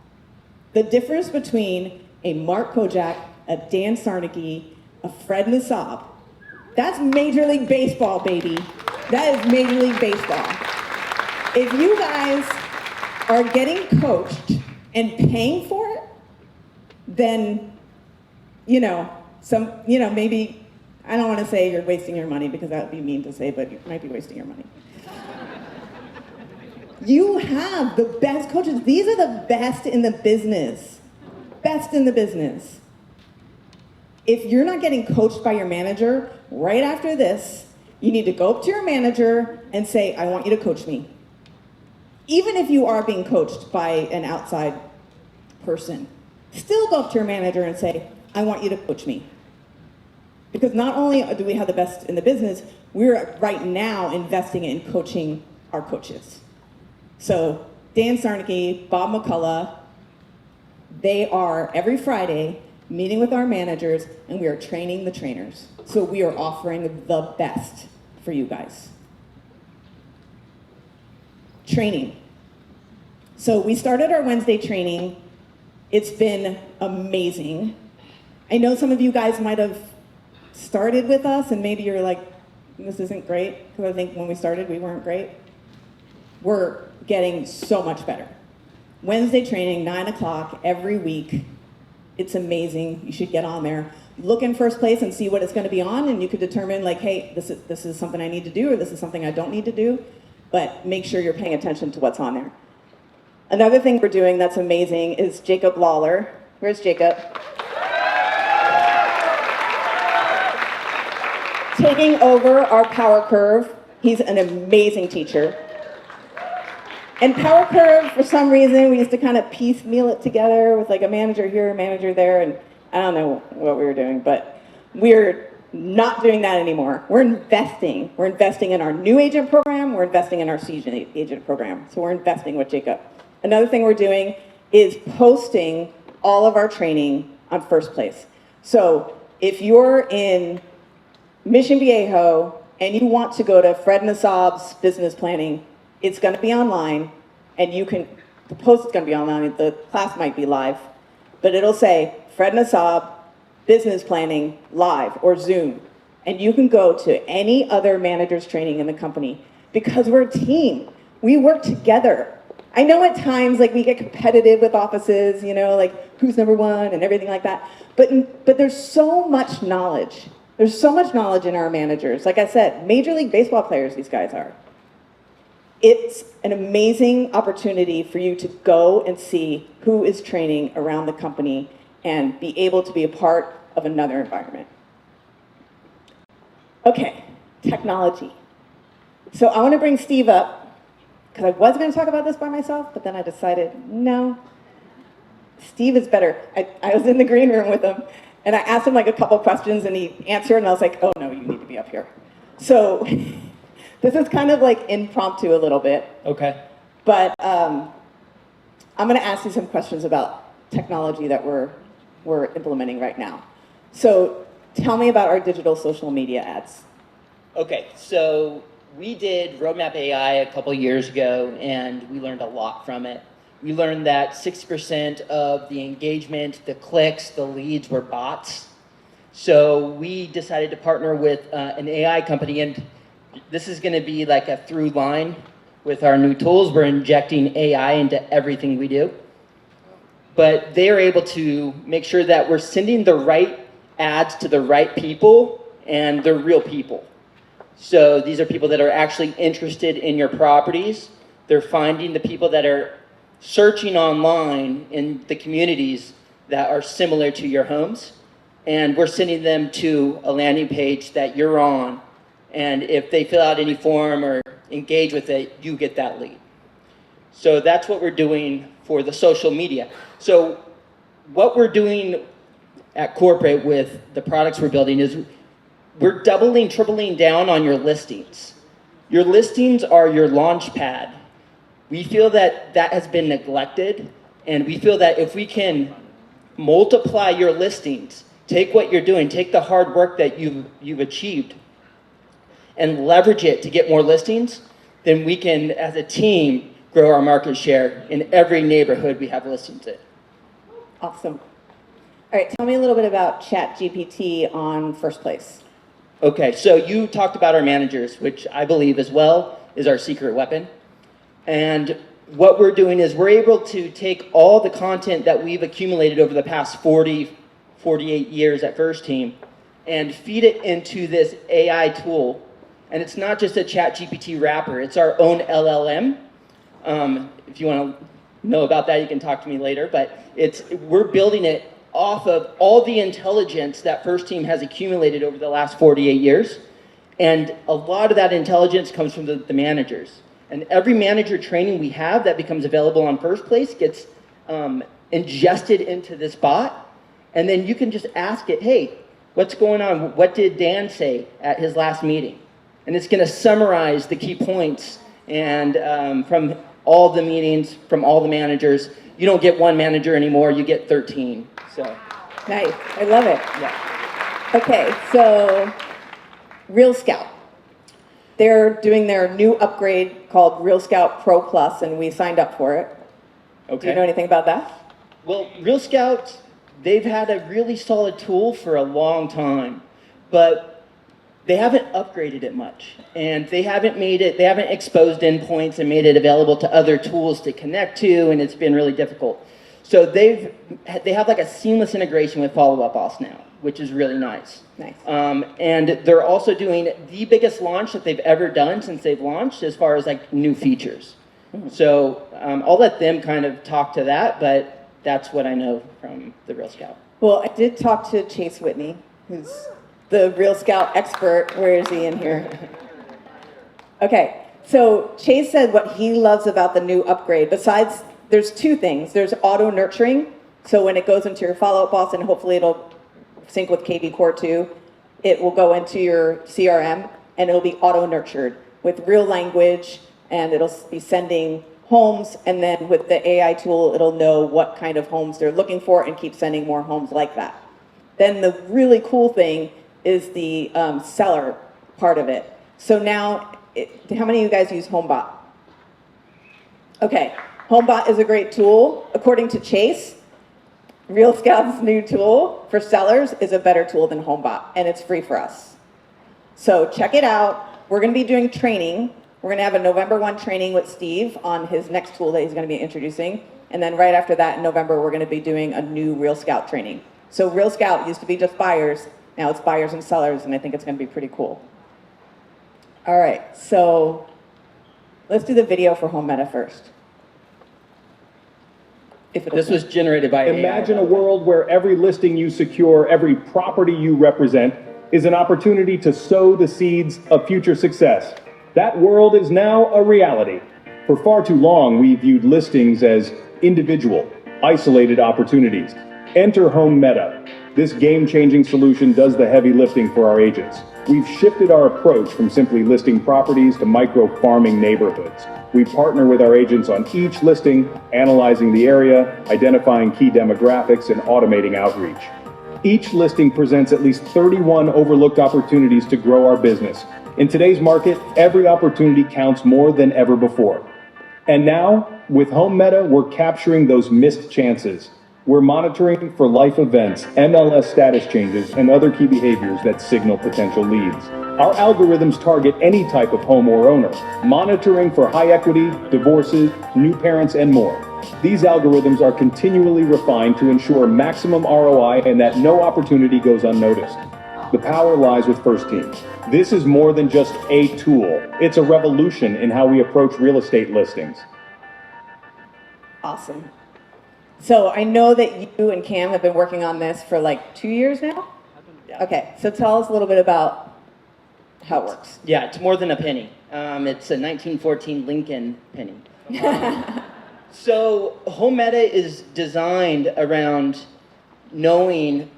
The difference between a Mark Kojak, a Dan Sarnicki, a Fred Nassab, that's Major League Baseball, baby. That is Major League Baseball. If you guys are getting coached and paying for it, then, maybe, I don't want to say you're wasting your money because that would be mean to say, but you might be wasting your money. You have the best coaches. These are the best in the business. Best in the business. If you're not getting coached by your manager, right after this, you need to go up to your manager and say, I want you to coach me. Even if you are being coached by an outside person, still go up to your manager and say, I want you to coach me. Because not only do we have the best in the business, we're right now investing in coaching our coaches. So Dan Sarnicki, Bob McCullough, They are every Friday meeting with our managers, and we are training the trainers. So we are offering the best for you guys. Training. So we started our Wednesday training. It's been amazing. I know some of you guys might have started with us and maybe you're like, this isn't great, because I think when we started we weren't great. We're getting so much better. Wednesday training, 9 o'clock every week. It's amazing. You should get on there. Look in First Place and see what it's going to be on, and you could determine like, hey, this is something I need to do, or this is something I don't need to do, but make sure you're paying attention to what's on there. Another thing we're doing that's amazing is Jacob Lawler. Where's Jacob? Taking over our Power Curve. He's an amazing teacher. And Power Curve, for some reason, we used to kind of piecemeal it together with like a manager here, a manager there, and I don't know what we were doing, but we're not doing that anymore. We're investing. We're investing in our new agent program. We're investing in our seasoned agent program. So we're investing with Jacob. Another thing we're doing is posting all of our training on First Place. So if you're in Mission Viejo and you want to go to Fred Nassab's business planning, it's going to be online, and you can, the post is going to be online, the class might be live, but it'll say Fred Nassab business planning live or Zoom, and you can go to any other manager's training in the company because we're a team. We work together. I know at times like we get competitive with offices, you know, like who's number one and everything like that, but there's so much knowledge. There's so much knowledge in our managers. Like I said, Major League Baseball players, these guys are. It's an amazing opportunity for you to go and see who is training around the company and be able to be a part of another environment. Okay, technology. So I want to bring Steve up, because I was going to talk about this by myself, but then I decided, no, Steve is better. I was in the green room with him, and I asked him like a couple questions, and he answered, and I was like, oh no, you need to be up here. So this is kind of like impromptu a little bit. Okay. But I'm going to ask you some questions about technology that we're implementing right now. So tell me about our digital social media ads. Okay, so we did Roadmap AI a couple years ago, and we learned a lot from it. We learned that 60% of the engagement, the clicks, the leads were bots. So we decided to partner with an AI company, and this is going to be like a through line with our new tools. We're injecting AI into everything we do. But they're able to make sure that we're sending the right ads to the right people, and they're real people. So these are people that are actually interested in your properties. They're finding the people that are searching online in the communities that are similar to your homes. And we're sending them to a landing page that you're on. And if they fill out any form or engage with it, you get that lead. So that's what we're doing for the social media. So what we're doing at corporate with the products we're building is we're doubling, tripling down on your listings. Your listings are your launch pad. We feel that that has been neglected, and we feel that if we can multiply your listings, take what you're doing, take the hard work that you've achieved, and leverage it to get more listings, then we can, as a team, grow our market share in every neighborhood we have listings in. Awesome. All right, tell me a little bit about ChatGPT on First Place. Okay, so you talked about our managers, which I believe as well is our secret weapon. And what we're doing is we're able to take all the content that we've accumulated over the past 48 years at FirstTeam and feed it into this AI tool. And it's not just a ChatGPT wrapper, it's our own LLM. If you want to know about that, you can talk to me later, but we're building it off of all the intelligence that FirstTeam has accumulated over the last 48 years. And a lot of that intelligence comes from the managers. And every manager training we have that becomes available on First Place gets ingested into this bot. And then you can just ask it, hey, what's going on? What did Dan say at his last meeting? And it's going to summarize the key points and from all the meetings, from all the managers, you don't get one manager anymore, you get 13. So Nice. I love it. yeah. Okay, so Real Scout. They're doing their new upgrade called Real Scout Pro Plus, and we signed up for it. Okay. Do you know anything about that? Well, Real Scout, they've had a really solid tool for a long time, but they haven't upgraded it much. And they haven't exposed endpoints and made it available to other tools to connect to, and it's been really difficult. So they have like a seamless integration with Follow Up Boss now, which is really nice. Nice. And they're also doing the biggest launch that they've ever done since they've launched as far as like new features. So I'll let them kind of talk to that, but that's what I know from the Real Scout. Well, I did talk to Chase Whitney, who's the Real Scout expert. Where is he in here? Okay, so Chase said what he loves about the new upgrade, besides, there's two things. There's auto nurturing, so when it goes into your follow-up boss, and hopefully it'll sync with KV Core 2, it will go into your CRM, and it'll be auto nurtured with real language, and it'll be sending homes, and then with the AI tool, it'll know what kind of homes they're looking for and keep sending more homes like that. Then the really cool thing is the seller part of it. So now, how many of you guys use HomeBot? Okay, HomeBot is a great tool. According to Chase, Real Scout's new tool for sellers is a better tool than HomeBot, and it's free for us. So check it out. We're going to be doing training. We're going to have a November 1 training with Steve on his next tool that he's going to be introducing. And then right after that in November, we're going to be doing a new Real Scout training. So Real Scout used to be just buyers. Now it's buyers and sellers, and I think it's going to be pretty cool. All right, so let's do the video for Home Meta first. This was generated by Imagine a world where every listing you secure, every property you represent, is an opportunity to sow the seeds of future success. That world is now a reality. For far too long, we viewed listings as individual, isolated opportunities. Enter Home Meta. This game-changing solution does the heavy lifting for our agents. We've shifted our approach from simply listing properties to micro-farming neighborhoods. We partner with our agents on each listing, analyzing the area, identifying key demographics, and automating outreach. Each listing presents at least 31 overlooked opportunities to grow our business. In today's market, every opportunity counts more than ever before. And now, with Home Meta, we're capturing those missed chances. We're monitoring for life events, MLS status changes, and other key behaviors that signal potential leads. Our algorithms target any type of home or owner, monitoring for high equity, divorces, new parents, and more. These algorithms are continually refined to ensure maximum ROI and that no opportunity goes unnoticed. The power lies with FirstTeam. This is more than just a tool. It's a revolution in how we approach real estate listings. Awesome. So I know that you and Cam have been working on this for like 2 years now? Okay, so tell us a little bit about how it works. Yeah, it's more than a penny. It's a 1914 Lincoln penny. So Home Meta is designed around knowing,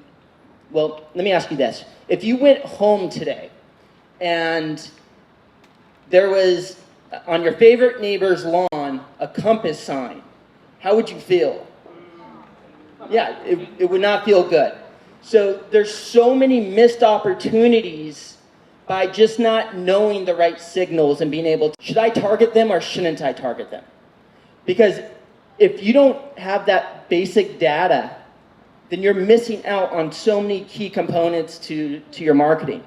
well, let me ask you this. If you went home today and there was on your favorite neighbor's lawn a compass sign, how would you feel? Yeah, it would not feel good. So there's so many missed opportunities by just not knowing the right signals and being able to, should I target them or shouldn't I target them? Because if you don't have that basic data, then you're missing out on so many key components to your marketing.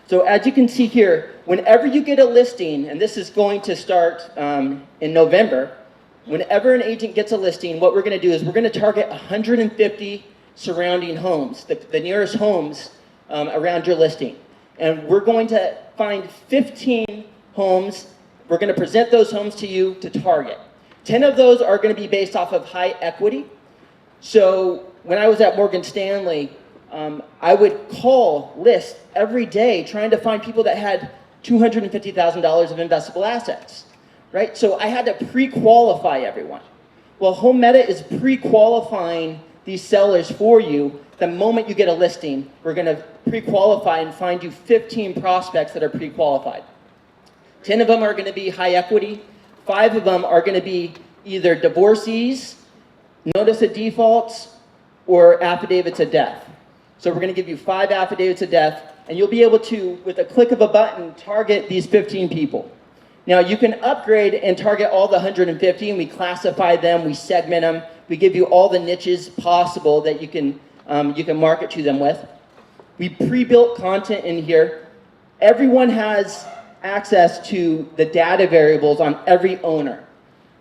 So as you can see here, whenever you get a listing, and this is going to start in November, whenever an agent gets a listing, what we're going to do is we're going to target 150 surrounding homes, the nearest homes around your listing. And we're going to find 15 homes. We're going to present those homes to you to target. 10 of those are going to be based off of high equity. So when I was at Morgan Stanley, I would call lists every day trying to find people that had $250,000 of investable assets. Right? So I had to pre-qualify everyone. Well, Home Meta is pre-qualifying these sellers for you. The moment you get a listing, we're going to pre-qualify and find you 15 prospects that are pre-qualified. 10 of them are going to be high equity. 5 of them are going to be either divorcees notice of defaults, or affidavits of death. So we're going to give you 5 affidavits of death, and you'll be able to, with a click of a button, target these 15 people. Now, you can upgrade and target all the 150, and we classify them, we segment them, we give you all the niches possible that you can market to them with. We pre-built content in here. Everyone has access to the data variables on every owner.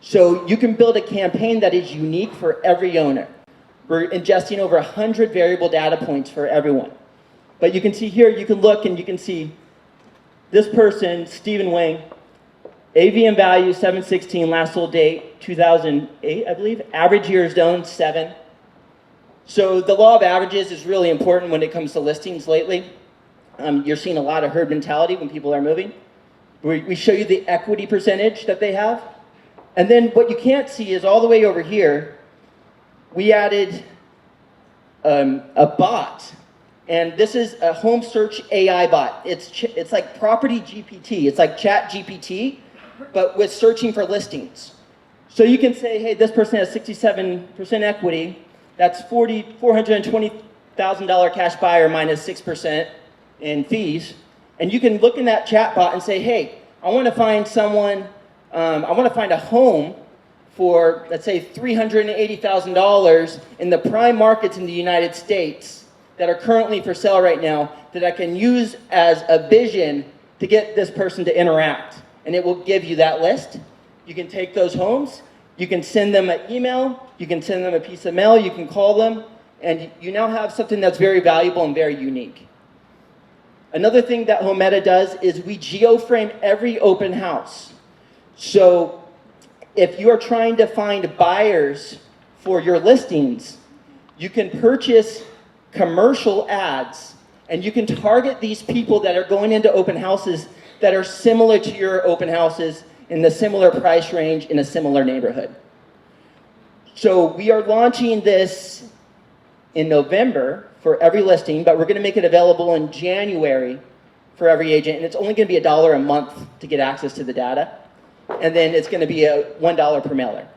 So you can build a campaign that is unique for every owner. We're ingesting over 100 variable data points for everyone. But you can see here, you can look and you can see this person, Stephen Wing, AVM value 716, last sold date 2008, I believe. Average years owned 7. So the law of averages is really important when it comes to listings lately. You're seeing a lot of herd mentality when people are moving. We show you the equity percentage that they have. And then what you can't see is all the way over here, we added a bot. And this is a home search AI bot. It's like property GPT. It's like chat GPT, but with searching for listings. So you can say, hey, this person has 67% equity. That's $420,000 cash buyer minus 6% in fees. And you can look in that chat bot and say, hey, I want to find someone, I want to find a home for, let's say, $380,000 in the prime markets in the United States that are currently for sale right now that I can use as a vision to get this person to interact. And it will give you that list. You can take those homes, you can send them an email, you can send them a piece of mail, you can call them, and you now have something that's very valuable and very unique. Another thing that Home Meta does is we geoframe every open house. So if you are trying to find buyers for your listings, you can purchase commercial ads, and you can target these people that are going into open houses that are similar to your open houses in the similar price range in a similar neighborhood. So we are launching this in November for every listing, but we're going to make it available in January for every agent, and it's only going to be $1 a month to get access to the data, and then it's going to be a $1 per mailer.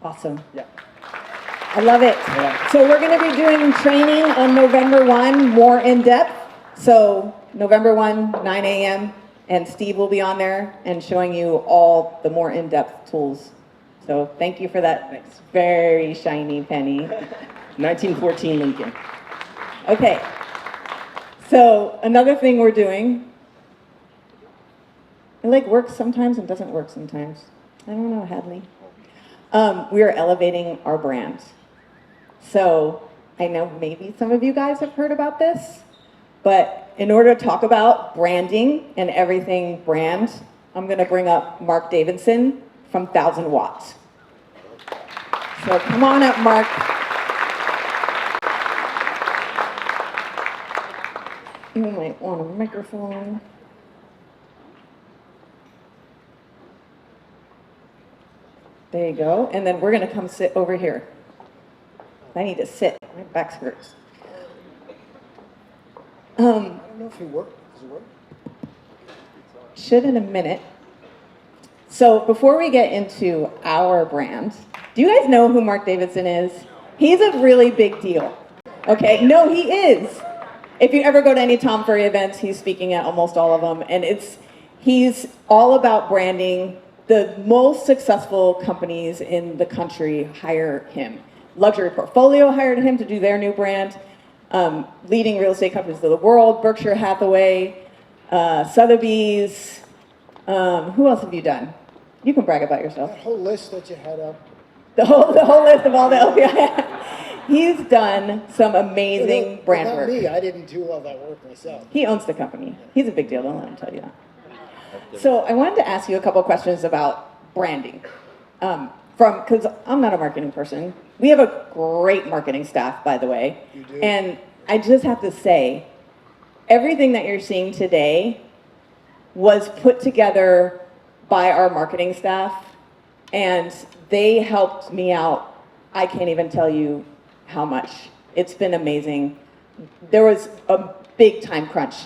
Awesome. Yeah. I love it. Yeah. So we're going to be doing training on November 1, more in depth. So November 1, 9 a.m. And Steve will be on there and showing you all the more in-depth tools. So thank you for that. Thanks. Very shiny penny. 1914 Lincoln. Okay. So another thing we're doing, it like works sometimes and doesn't work sometimes. I don't know, Hadley. We are elevating our brand. So I know maybe some of you guys have heard about this, but in order to talk about branding and everything brand, I'm going to bring up Marc Davidson from 1000 Watts. So come on up, Mark. You might want a microphone. There you go. And then we're going to come sit over here. I need to sit. My back hurts. I don't know if it works. Does it work? Should in a minute. So before we get into our brand, do you guys know who Marc Davidson is? He's a really big deal. Okay? No, he is. If you ever go to any Tom Ferry events, he's speaking at almost all of them. And he's all about branding. The most successful companies in the country hire him. Luxury Portfolio hired him to do their new brand. Leading real estate companies of the world, Berkshire Hathaway, Sotheby's. Who else have you done? You can brag about yourself. That whole list that you had up. The whole list of all the LPI. He's done some amazing brand not work. Me, I didn't do all that work myself. He owns the company. He's a big deal, don't let him tell you that. So I wanted to ask you a couple questions about branding. Because I'm not a marketing person. We have a great marketing staff, by the way. You do. And I just have to say, everything that you're seeing today was put together by our marketing staff, and they helped me out. I can't even tell you how much. It's been amazing. There was a big time crunch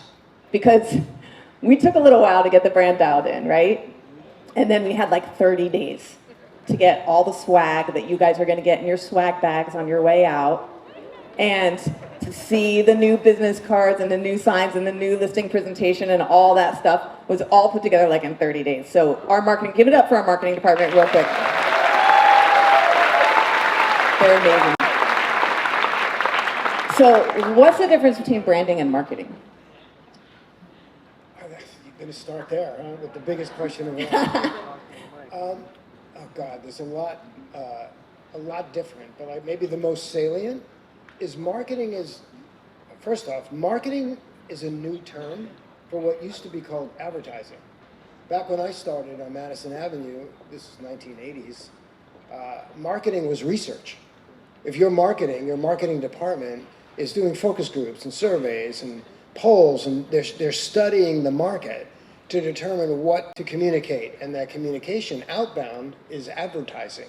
because we took a little while to get the brand dialed in, right? And then we had like 30 days. to get all the swag that you guys are going to get in your swag bags on your way out, and to see the new business cards and the new signs and the new listing presentation and all that stuff was all put together like in 30 days. So our marketing, give it up for our marketing department real quick. They're amazing. So what's the difference between branding and marketing? You're going to start there, huh? With the biggest question of all. Oh God, there's a lot different, but like maybe the most salient is first off, marketing is a new term for what used to be called advertising. Back when I started on Madison Avenue, this is 1980s, marketing was research. If you're marketing, your marketing department is doing focus groups and surveys and polls, and they're studying the market to determine what to communicate, and that communication outbound is advertising.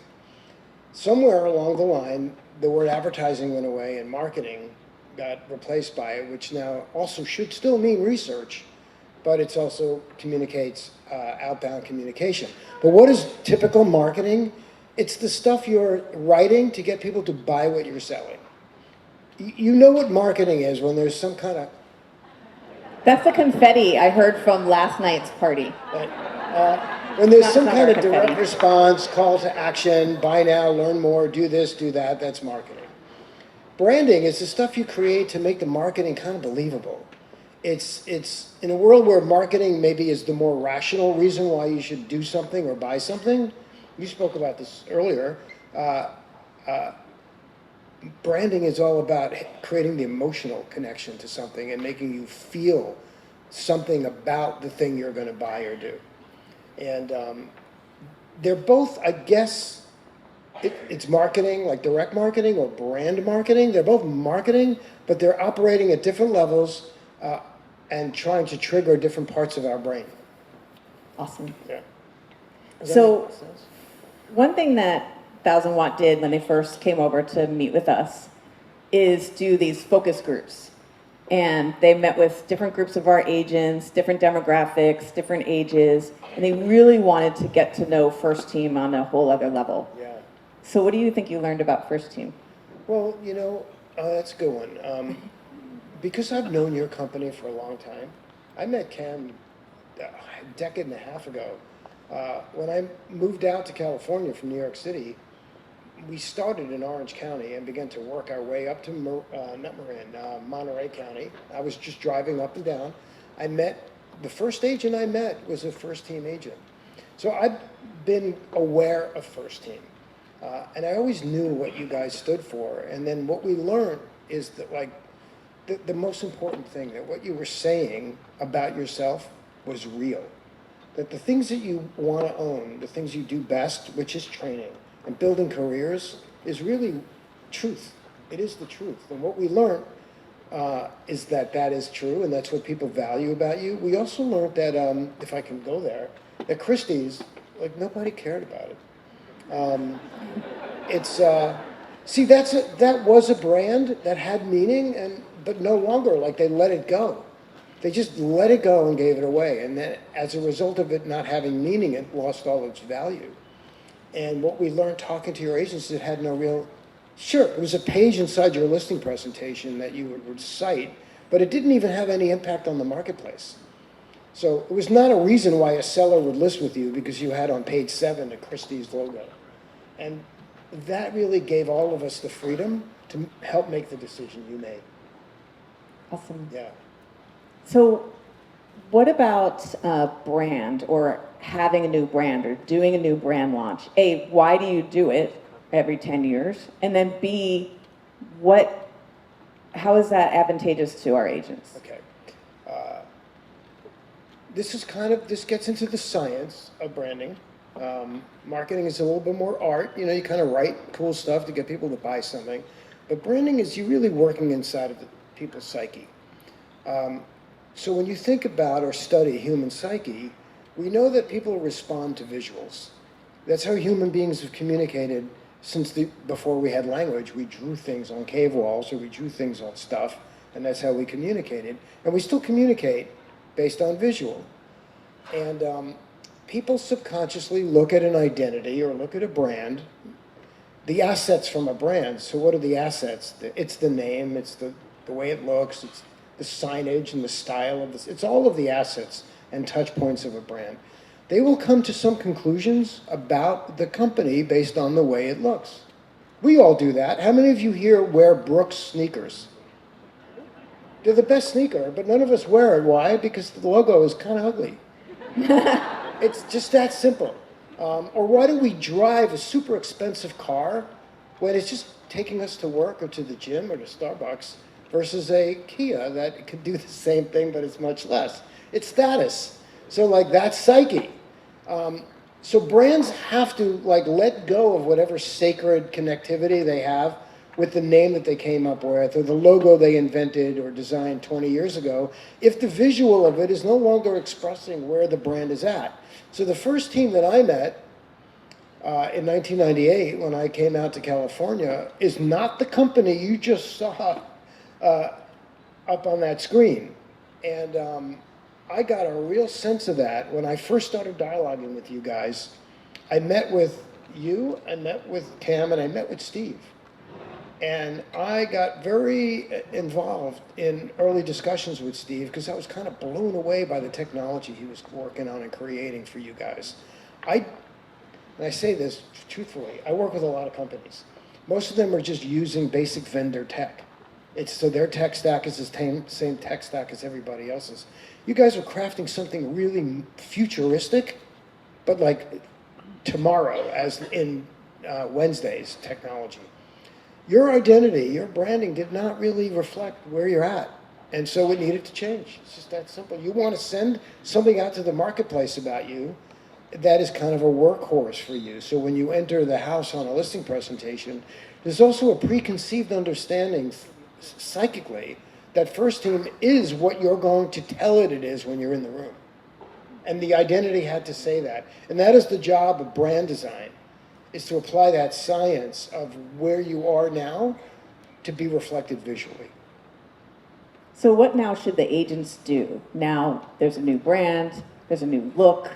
Somewhere along the line, the word advertising went away and marketing got replaced by it, which now also should still mean research, but it also communicates outbound communication. But what is typical marketing? It's the stuff you're writing to get people to buy what you're selling. You know what marketing is when there's some kind of... That's the confetti I heard from last night's party. When there's some kind of direct response, call to action, buy now, learn more, do this, do that, that's marketing. Branding is the stuff you create to make the marketing kind of believable. It's in a world where marketing maybe is the more rational reason why you should do something or buy something. You spoke about this earlier. Branding is all about creating the emotional connection to something and making you feel something about the thing you're going to buy or do. And they're both, I guess, it's marketing, like direct marketing or brand marketing. They're both marketing, but they're operating at different levels and trying to trigger different parts of our brain. Awesome. Yeah. So one thing that 1000 Watt did when they first came over to meet with us is do these focus groups. And they met with different groups of our agents, different demographics, different ages, and they really wanted to get to know FirstTeam on a whole other level. Yeah. So what do you think you learned about FirstTeam? Well, that's a good one. Because I've known your company for a long time, I met Cam a decade and a half ago. When I moved out to California from New York City, we started in Orange County and began to work our way up to Monterey County. I was just driving up and down. The first agent I met was a FirstTeam agent. So I've been aware of FirstTeam. And I always knew what you guys stood for. And then what we learned is that the most important thing, that what you were saying about yourself was real. That the things that you want to own, the things you do best, which is training and building careers, is really truth. It is the truth. And what we learned is that is true, and that's what people value about you. We also learned that, if I can go there, that Christie's, nobody cared about it. That was a brand that had meaning, but no longer, they let it go. They just let it go and gave it away. And then as a result of it not having meaning, it lost all its value. And what we learned talking to your agents, it had no real... Sure, it was a page inside your listing presentation that you would cite, but it didn't even have any impact on the marketplace. So it was not a reason why a seller would list with you because you had on page 7 a Christie's logo. And that really gave all of us the freedom to help make the decision you made. Awesome. Yeah. So what about brand, or having a new brand, or doing a new brand launch? A, why do you do it every 10 years? And then B, how is that advantageous to our agents? Okay. This gets into the science of branding. Marketing is a little bit more art. You kind of write cool stuff to get people to buy something. But branding is you really working inside of the people's psyche. So when you think about or study human psyche, we know that people respond to visuals. That's how human beings have communicated since before we had language. We drew things on cave walls, or we drew things on stuff, and that's how we communicated. And we still communicate based on visual. And people subconsciously look at an identity or look at a brand, the assets from a brand. So what are the assets? It's the name, it's the way it looks, it's the signage and the style of this. It's all of the assets and touch points of a brand. They will come to some conclusions about the company based on the way it looks. We all do that. How many of you here wear Brooks sneakers? They're the best sneaker, but none of us wear it. Why? Because the logo is kind of ugly. It's just that simple. Or why do we drive a super expensive car when it's just taking us to work or to the gym or to Starbucks versus a Kia that could do the same thing, but it's much less? It's status. So like that's psyche. So brands have to like let go of whatever sacred connectivity they have with the name that they came up with or the logo they invented or designed 20 years ago, if the visual of it is no longer expressing where the brand is at. So the first team that I met in 1998 when I came out to California is not the company you just saw up on that screen. And I got a real sense of that when I first started dialoguing with you guys. I met with you, I met with Cam, and I met with Steve. And I got very involved in early discussions with Steve because I was kind of blown away by the technology he was working on and creating for you guys. And I say this truthfully, I work with a lot of companies. Most of them are just using basic vendor tech. So their tech stack is the same tech stack as everybody else's. You guys are crafting something really futuristic, but like tomorrow, as in Wednesday's technology. Your identity, your branding did not really reflect where you're at. And so it needed to change. It's just that simple. You want to send something out to the marketplace about you that is kind of a workhorse for you. So when you enter the house on a listing presentation, there's also a preconceived understanding psychically that FirstTeam is what you're going to tell it is when you're in the room. And the identity had to say that. And that is the job of brand design, is to apply that science of where you are now to be reflected visually. So what now should the agents do? Now there's a new brand, there's a new look.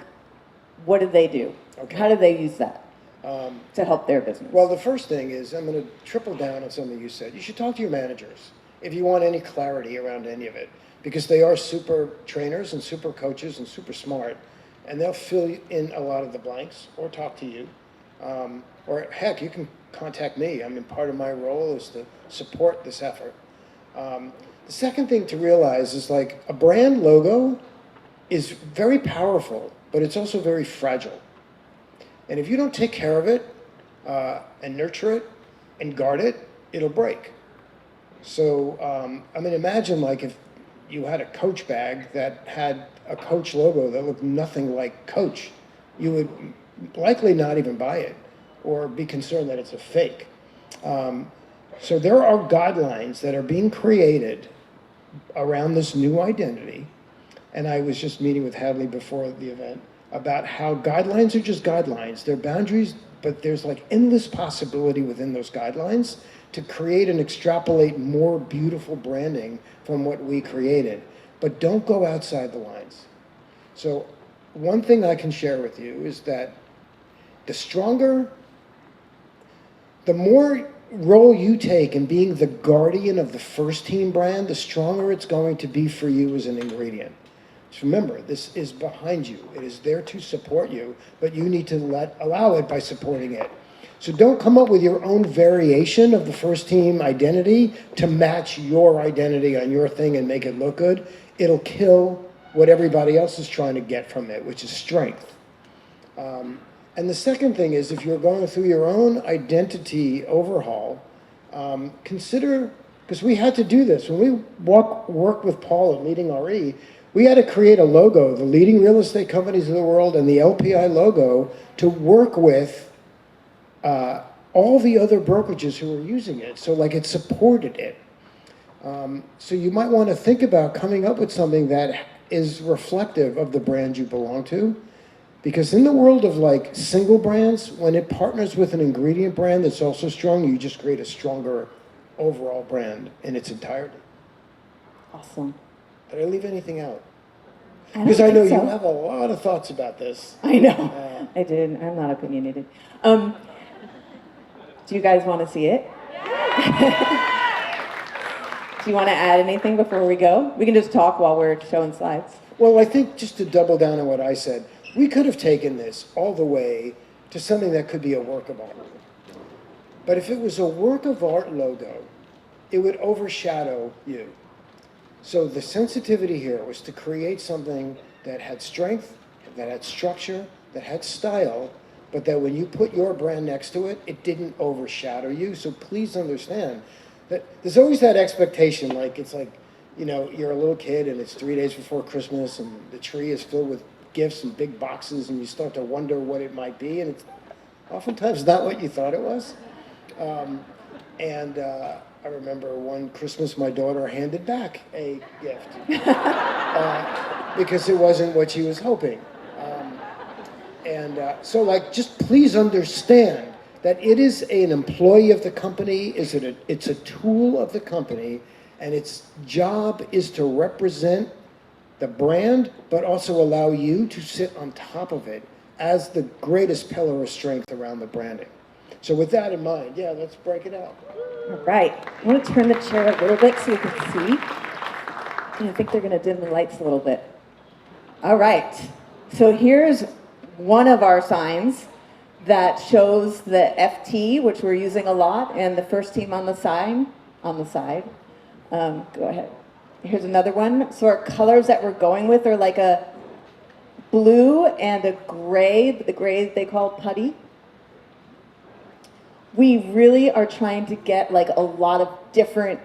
What do they do? Okay. How do they use that to help their business? Well, the first thing is, I'm going to triple down on something you said. You should talk to your managers if you want any clarity around any of it, because they are super trainers and super coaches and super smart, and they'll fill in a lot of the blanks or talk to you. Or heck, you can contact me. I mean, part of my role is to support this effort. The second thing to realize is like a brand logo is very powerful, but it's also very fragile. And if you don't take care of it and nurture it and guard it, it'll break. So, I mean, imagine like if you had a Coach bag that had a Coach logo that looked nothing like Coach, you would likely not even buy it or be concerned that it's a fake. So there are guidelines that are being created around this new identity. And I was just meeting with Hadley before the event about how guidelines are just guidelines. They're boundaries, but there's like endless possibility within those guidelines to create and extrapolate more beautiful branding from what we created. But don't go outside the lines. So one thing I can share with you is that the more role you take in being the guardian of the FirstTeam brand, the stronger it's going to be for you as an ingredient. Just remember, this is behind you. It is there to support you, but you need to allow it by supporting it. So don't come up with your own variation of the FirstTeam identity to match your identity on your thing and make it look good. It'll kill what everybody else is trying to get from it, which is strength. And the second thing is, if you're going through your own identity overhaul, consider, because we had to do this. When we worked with Paul at Leading RE, we had to create a logo, the leading real estate companies in the world and the LPI logo, to work with all the other brokerages who were using it. So like it supported it. So you might want to think about coming up with something that is reflective of the brand you belong to. Because in the world of like single brands, when it partners with an ingredient brand that's also strong, you just create a stronger overall brand in its entirety. Awesome. Did I leave anything out? Because I know think so. you have a lot of thoughts about this. I know. I did. I'm not opinionated. Do you guys want to see it? Do you want to add anything before we go? We can just talk while we're showing slides. Well, I think just to double down on what I said, we could have taken this all the way to something that could be a work of art. But if it was a work of art logo, it would overshadow you. So the sensitivity here was to create something that had strength, that had structure, that had style, but that when you put your brand next to it, it didn't overshadow you. So please understand that there's always that expectation, like it's like, you know, you're a little kid and it's 3 days before Christmas and the tree is filled with gifts and big boxes and you start to wonder what it might be, and it's oftentimes not what you thought it was. I remember one Christmas my daughter handed back a gift because it wasn't what she was hoping. So like, just please understand that it is an employee of the company, it's a tool of the company, and its job is to represent the brand, but also allow you to sit on top of it as the greatest pillar of strength around the branding. So with that in mind, yeah, let's break it out. All right. I want to turn the chair a little bit so you can see. And I think they're going to dim the lights a little bit. All right. So here's one of our signs that shows the FT, which we're using a lot, and the first team on the side. Go ahead. Here's another one. So our colors that we're going with are like a blue and a gray, but the gray they call putty. We really are trying to get like a lot of different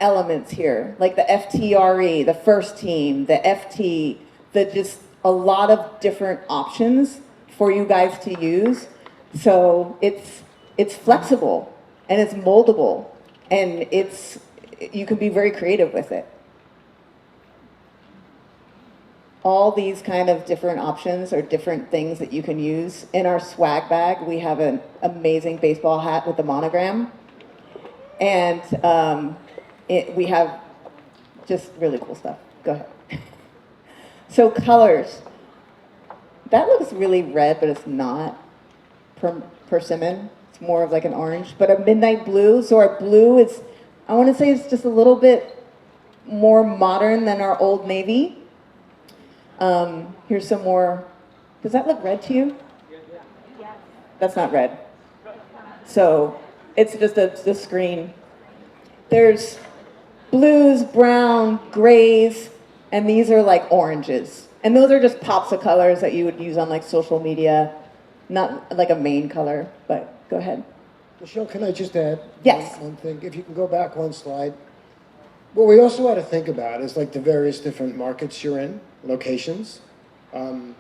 elements here, like the FTRE, the first team, the FT, just a lot of different options for you guys to use. So it's flexible and it's moldable and you can be very creative with it. All these kind of different options are different things that you can use. In our swag bag, we have an amazing baseball hat with the monogram. And we have just really cool stuff. Go ahead. So colors. That looks really red, but it's not persimmon. It's more of like an orange, but a midnight blue. So our blue is, I want to say it's just a little bit more modern than our Old Navy. Here's some more. Does that look red to you? Yeah. That's not red. So it's just the screen. There's blues, brown, grays, and these are like oranges. And those are just pops of colors that you would use on like social media, not like a main color, but go ahead. Michele, can I just add yes. one thing? If you can go back one slide. What we also ought to think about is like the various different markets you're in, locations, and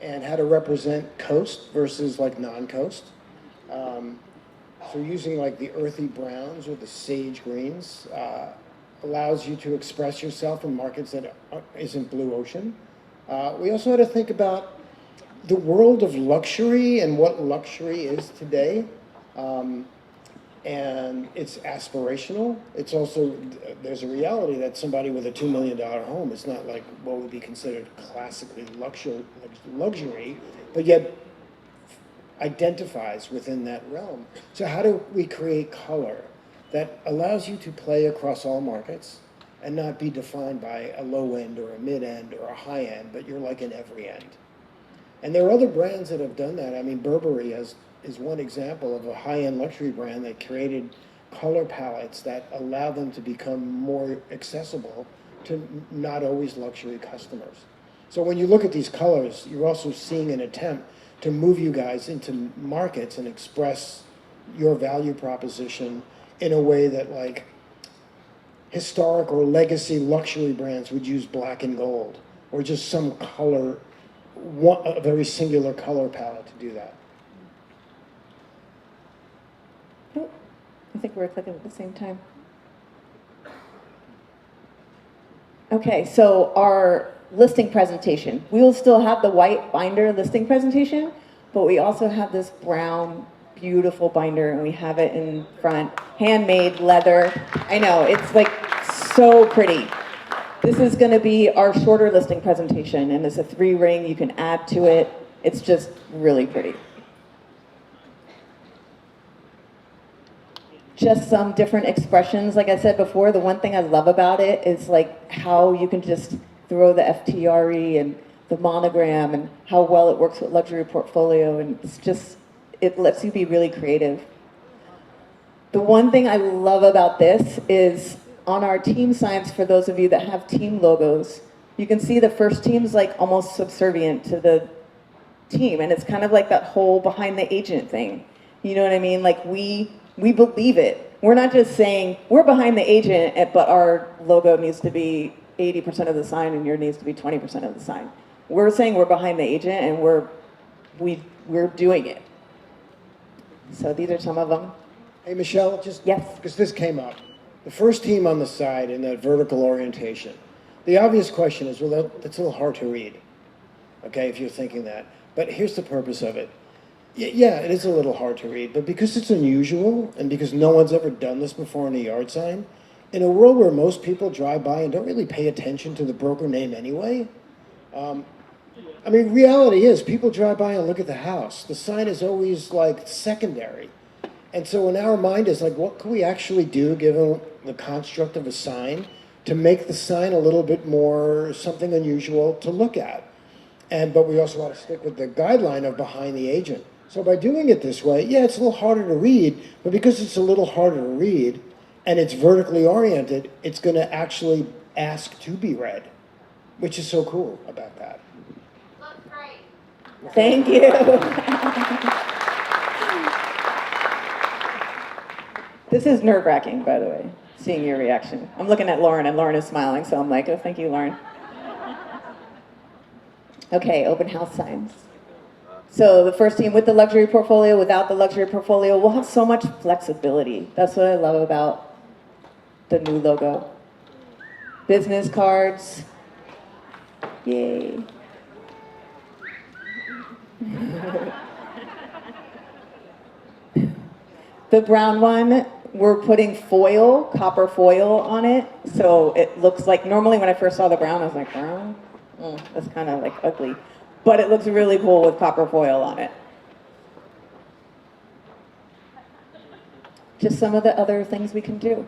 how to represent coast versus like non-coast. So using like the earthy browns or the sage greens allows you to express yourself in markets that isn't blue ocean. We also had to think about the world of luxury and what luxury is today. And it's aspirational. It's also, there's a reality that somebody with a $2 million home is not like what would be considered classically luxury, but yet identifies within that realm. So how do we create color that allows you to play across all markets and not be defined by a low end or a mid end or a high end, but you're like in every end? And there are other brands that have done that. I mean, Burberry is one example of a high-end luxury brand that created color palettes that allow them to become more accessible to not always luxury customers. So when you look at these colors, you're also seeing an attempt to move you guys into markets and express your value proposition in a way that like historic or legacy luxury brands would use black and gold or just some color, a very singular color palette to do that. I think we're clicking at the same time. Okay, so our listing presentation. We will still have the white binder listing presentation, but we also have this brown, beautiful binder, and we have it in front. Handmade leather. I know, it's like so pretty. This is going to be our shorter listing presentation, and it's a 3-ring. You can add to it. It's just really pretty. Just some different expressions. Like I said before, the one thing I love about it is like how you can just throw the FTRE and the monogram and how well it works with luxury portfolio, and it's just, it lets you be really creative. The one thing I love about this is on our team signs, for those of you that have team logos, you can see the first team's like almost subservient to the team, and it's kind of like that whole behind the agent thing. You know what I mean? Like we believe it. We're not just saying we're behind the agent, but our logo needs to be 80% of the sign and yours needs to be 20% of the sign. We're saying we're behind the agent, and we're doing it. So these are some of them. Hey, Michele, just yes, because this came up. The first team on the side in that vertical orientation. The obvious question is, well, that's a little hard to read, okay, if you're thinking that. But here's the purpose of it. Yeah, it is a little hard to read, but because it's unusual and because no one's ever done this before on a yard sign, in a world where most people drive by and don't really pay attention to the broker name anyway, I mean, reality is people drive by and look at the house. The sign is always like secondary. And so in our mind is like, what can we actually do given the construct of a sign to make the sign a little bit more something unusual to look at? But we also want to stick with the guideline of behind the agent. So by doing it this way, yeah, it's a little harder to read, but because it's a little harder to read and it's vertically oriented, it's going to actually ask to be read, which is so cool about that. Thank you. This is nerve-wracking, by the way, seeing your reaction. I'm looking at Lauren, and Lauren is smiling, so I'm like, oh, thank you, Lauren. Okay, open house signs. So the first team with the luxury portfolio, without the luxury portfolio, we'll have so much flexibility. That's what I love about the new logo. Business cards. Yay. The brown one, we're putting foil, copper foil on it, so it looks like, normally when I first saw the brown, I was like, brown? That's kind of like ugly. But it looks really cool with copper foil on it. Just some of the other things we can do.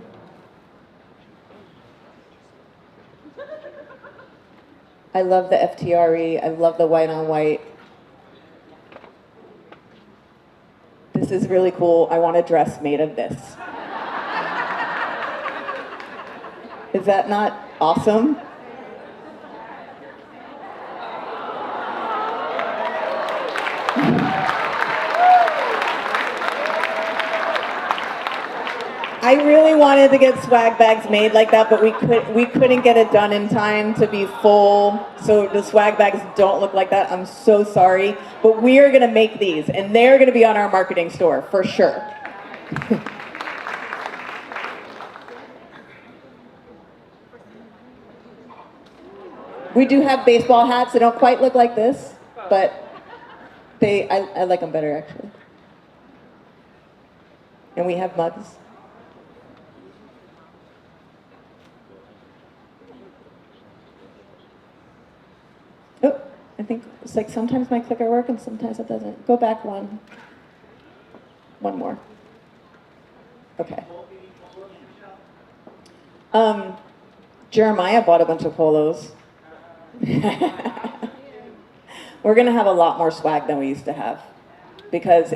I love the FTRE, I love the white on white. This is really cool. I want a dress made of this. Is that not awesome? I really wanted to get swag bags made like that, but we couldn't get it done in time to be full. So the swag bags don't look like that. I'm so sorry. But we are going to make these, and they're going to be on our marketing store for sure. We do have baseball hats. They don't quite look like this, but I like them better, actually. And we have mugs. Oh, I think it's like sometimes my clicker works and sometimes it doesn't. Go back one. One more. Okay. Jeremiah bought a bunch of polos. We're gonna have a lot more swag than we used to have because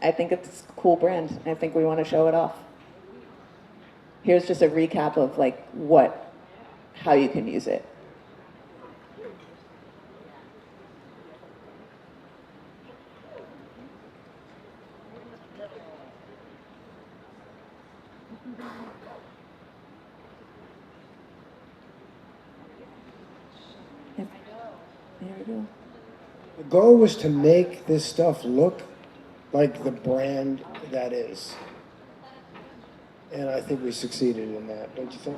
I think it's a cool brand. I think we want to show it off. Here's just a recap of like how you can use it. There we go. The goal was to make this stuff look like the brand that is. And I think we succeeded in that, don't you think?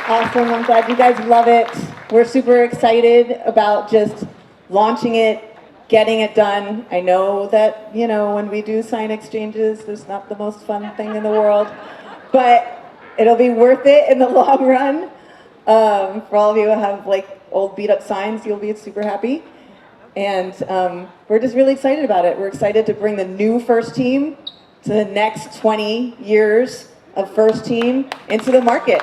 Awesome, I'm glad you guys love it. We're super excited about just launching it getting it done. I know that, you know, when we do sign exchanges, there's not the most fun thing in the world, but it'll be worth it in the long run. For all of you who have like old beat up signs, you'll be super happy. And we're just really excited about it. We're excited to bring the new FirstTeam to the next 20 years of FirstTeam into the market.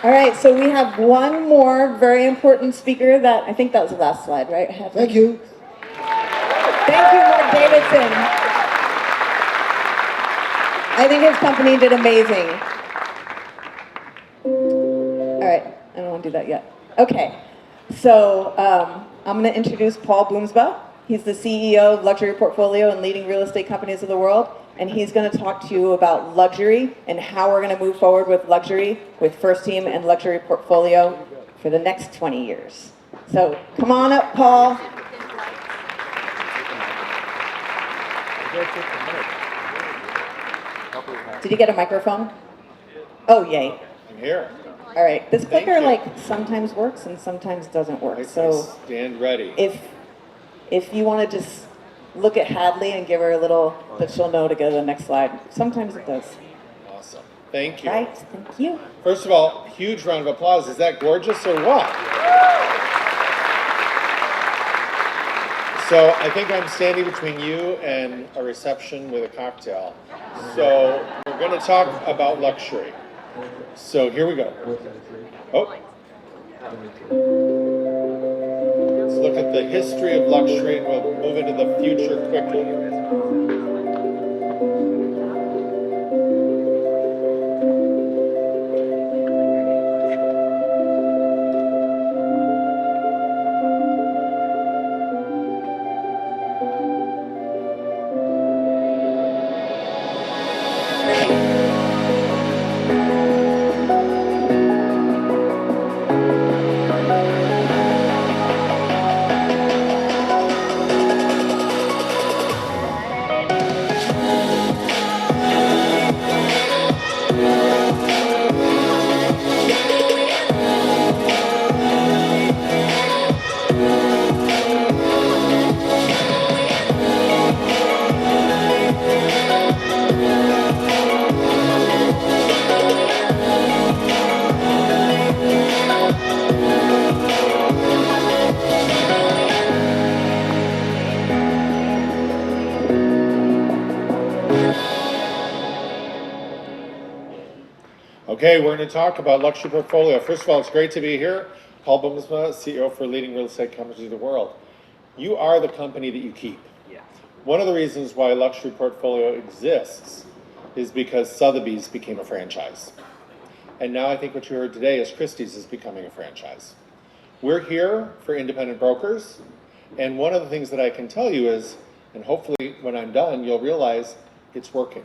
All right, so we have one more very important speaker that, I think that was the last slide, right? Thank you. Thank you, Marc Davidson. I think his company did amazing. All right, I don't want to do that yet. Okay, so I'm going to introduce Paul Boomsma. He's the CEO of Luxury Portfolio and leading real estate companies of the world. And he's going to talk to you about luxury and how we're going to move forward with luxury with FirstTeam and Luxury Portfolio for the next 20 years. So come on up, Paul. Did you get a microphone? Oh, yay. I'm here. All right. This clicker like sometimes works and sometimes doesn't work. So stand ready. If you want to just look at Hadley and give her a little that she'll know to go to the next slide. Sometimes it does. Awesome. Thank you. Right. Thank you. First of all, huge round of applause. Is that gorgeous or what? So I think I'm standing between you and a reception with a cocktail. So we're going to talk about luxury. So here we go. Oh. Let's look at the history of luxury and we'll move into the future quickly. Okay, we're going to talk about Luxury Portfolio. First of all, it's great to be here. Paul Boomsma, CEO for leading real estate companies of the world. You are the company that you keep. Yeah. One of the reasons why Luxury Portfolio exists is because Sotheby's became a franchise. And now I think what you heard today is Christie's is becoming a franchise. We're here for independent brokers. And one of the things that I can tell you is, and hopefully when I'm done, you'll realize it's working.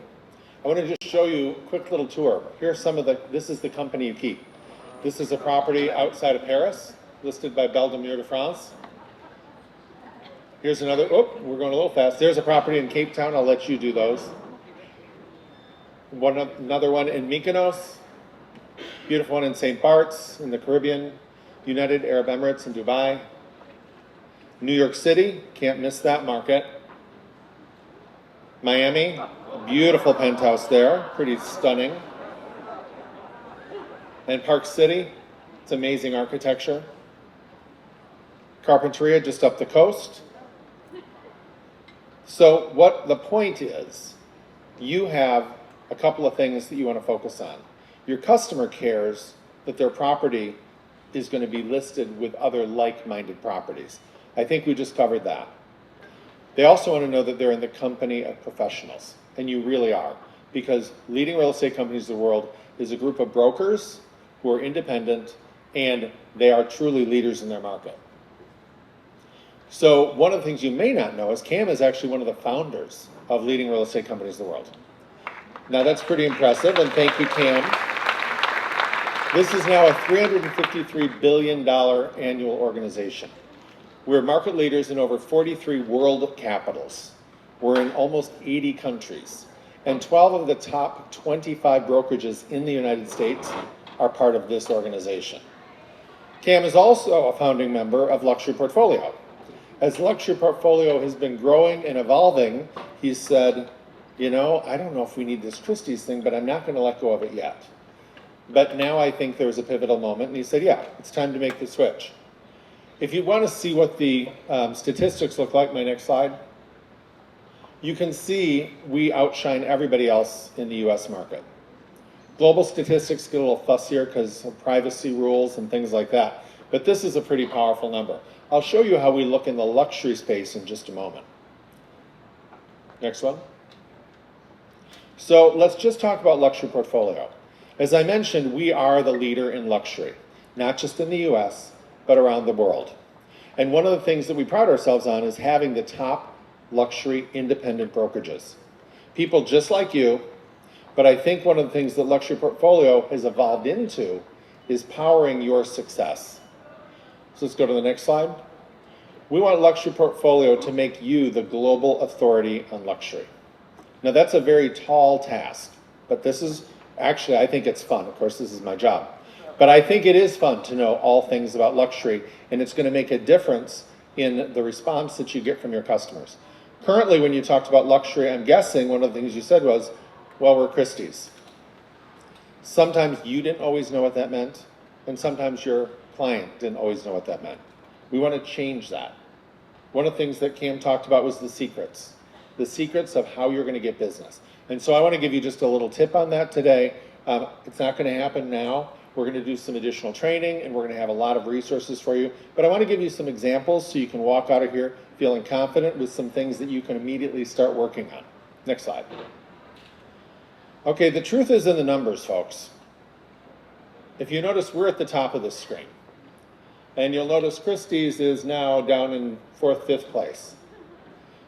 I want to just show you a quick little tour. Here's some of this is the company you keep. This is a property outside of Paris, listed by Belle de Mur de France. Here's another, we're going a little fast. There's a property in Cape Town, I'll let you do those. Another one in Mykonos. Beautiful one in St. Bart's in the Caribbean. United Arab Emirates in Dubai. New York City, can't miss that market. Miami, beautiful penthouse there, pretty stunning. And Park City, it's amazing architecture. Carpinteria just up the coast. So what the point is, you have a couple of things that you want to focus on. Your customer cares that their property is going to be listed with other like-minded properties. I think we just covered that. They also want to know that they're in the company of professionals, and you really are, because leading real estate companies of the world is a group of brokers who are independent, and they are truly leaders in their market. So one of the things you may not know is Cam is actually one of the founders of leading real estate companies of the world. Now that's pretty impressive, and thank you, Cam. This is now a $353 billion annual organization. We're market leaders in over 43 world capitals. We're in almost 80 countries. And 12 of the top 25 brokerages in the United States are part of this organization. Cam is also a founding member of Luxury Portfolio. As Luxury Portfolio has been growing and evolving, he said, you know, I don't know if we need this Christie's thing, but I'm not going to let go of it yet. But now I think there's a pivotal moment, and he said, yeah, it's time to make the switch. If you want to see what the statistics look like, my next slide, you can see we outshine everybody else in the US market. Global statistics get a little fussier because of privacy rules and things like that, but this is a pretty powerful number. I'll show you how we look in the luxury space in just a moment. Next one. So let's just talk about Luxury Portfolio. As I mentioned, we are the leader in luxury, not just in the US, but around the world. And one of the things that we pride ourselves on is having the top luxury independent brokerages. People just like you, but I think one of the things that Luxury Portfolio has evolved into is powering your success. So let's go to the next slide. We want Luxury Portfolio to make you the global authority on luxury. Now that's a very tall task, but this is actually, I think it's fun. Of course, this is my job. But I think it is fun to know all things about luxury, and it's going to make a difference in the response that you get from your customers. Currently, when you talked about luxury, I'm guessing one of the things you said was, well, we're Christie's. Sometimes you didn't always know what that meant, and sometimes your client didn't always know what that meant. We want to change that. One of the things that Cam talked about was the secrets of how you're going to get business. And so I want to give you just a little tip on that today. It's not going to happen now. We're going to do some additional training, and we're going to have a lot of resources for you. But I want to give you some examples so you can walk out of here feeling confident with some things that you can immediately start working on. Next slide. Okay, the truth is in the numbers, folks. If you notice, we're at the top of this screen. And you'll notice Christie's is now down in 4th, 5th place.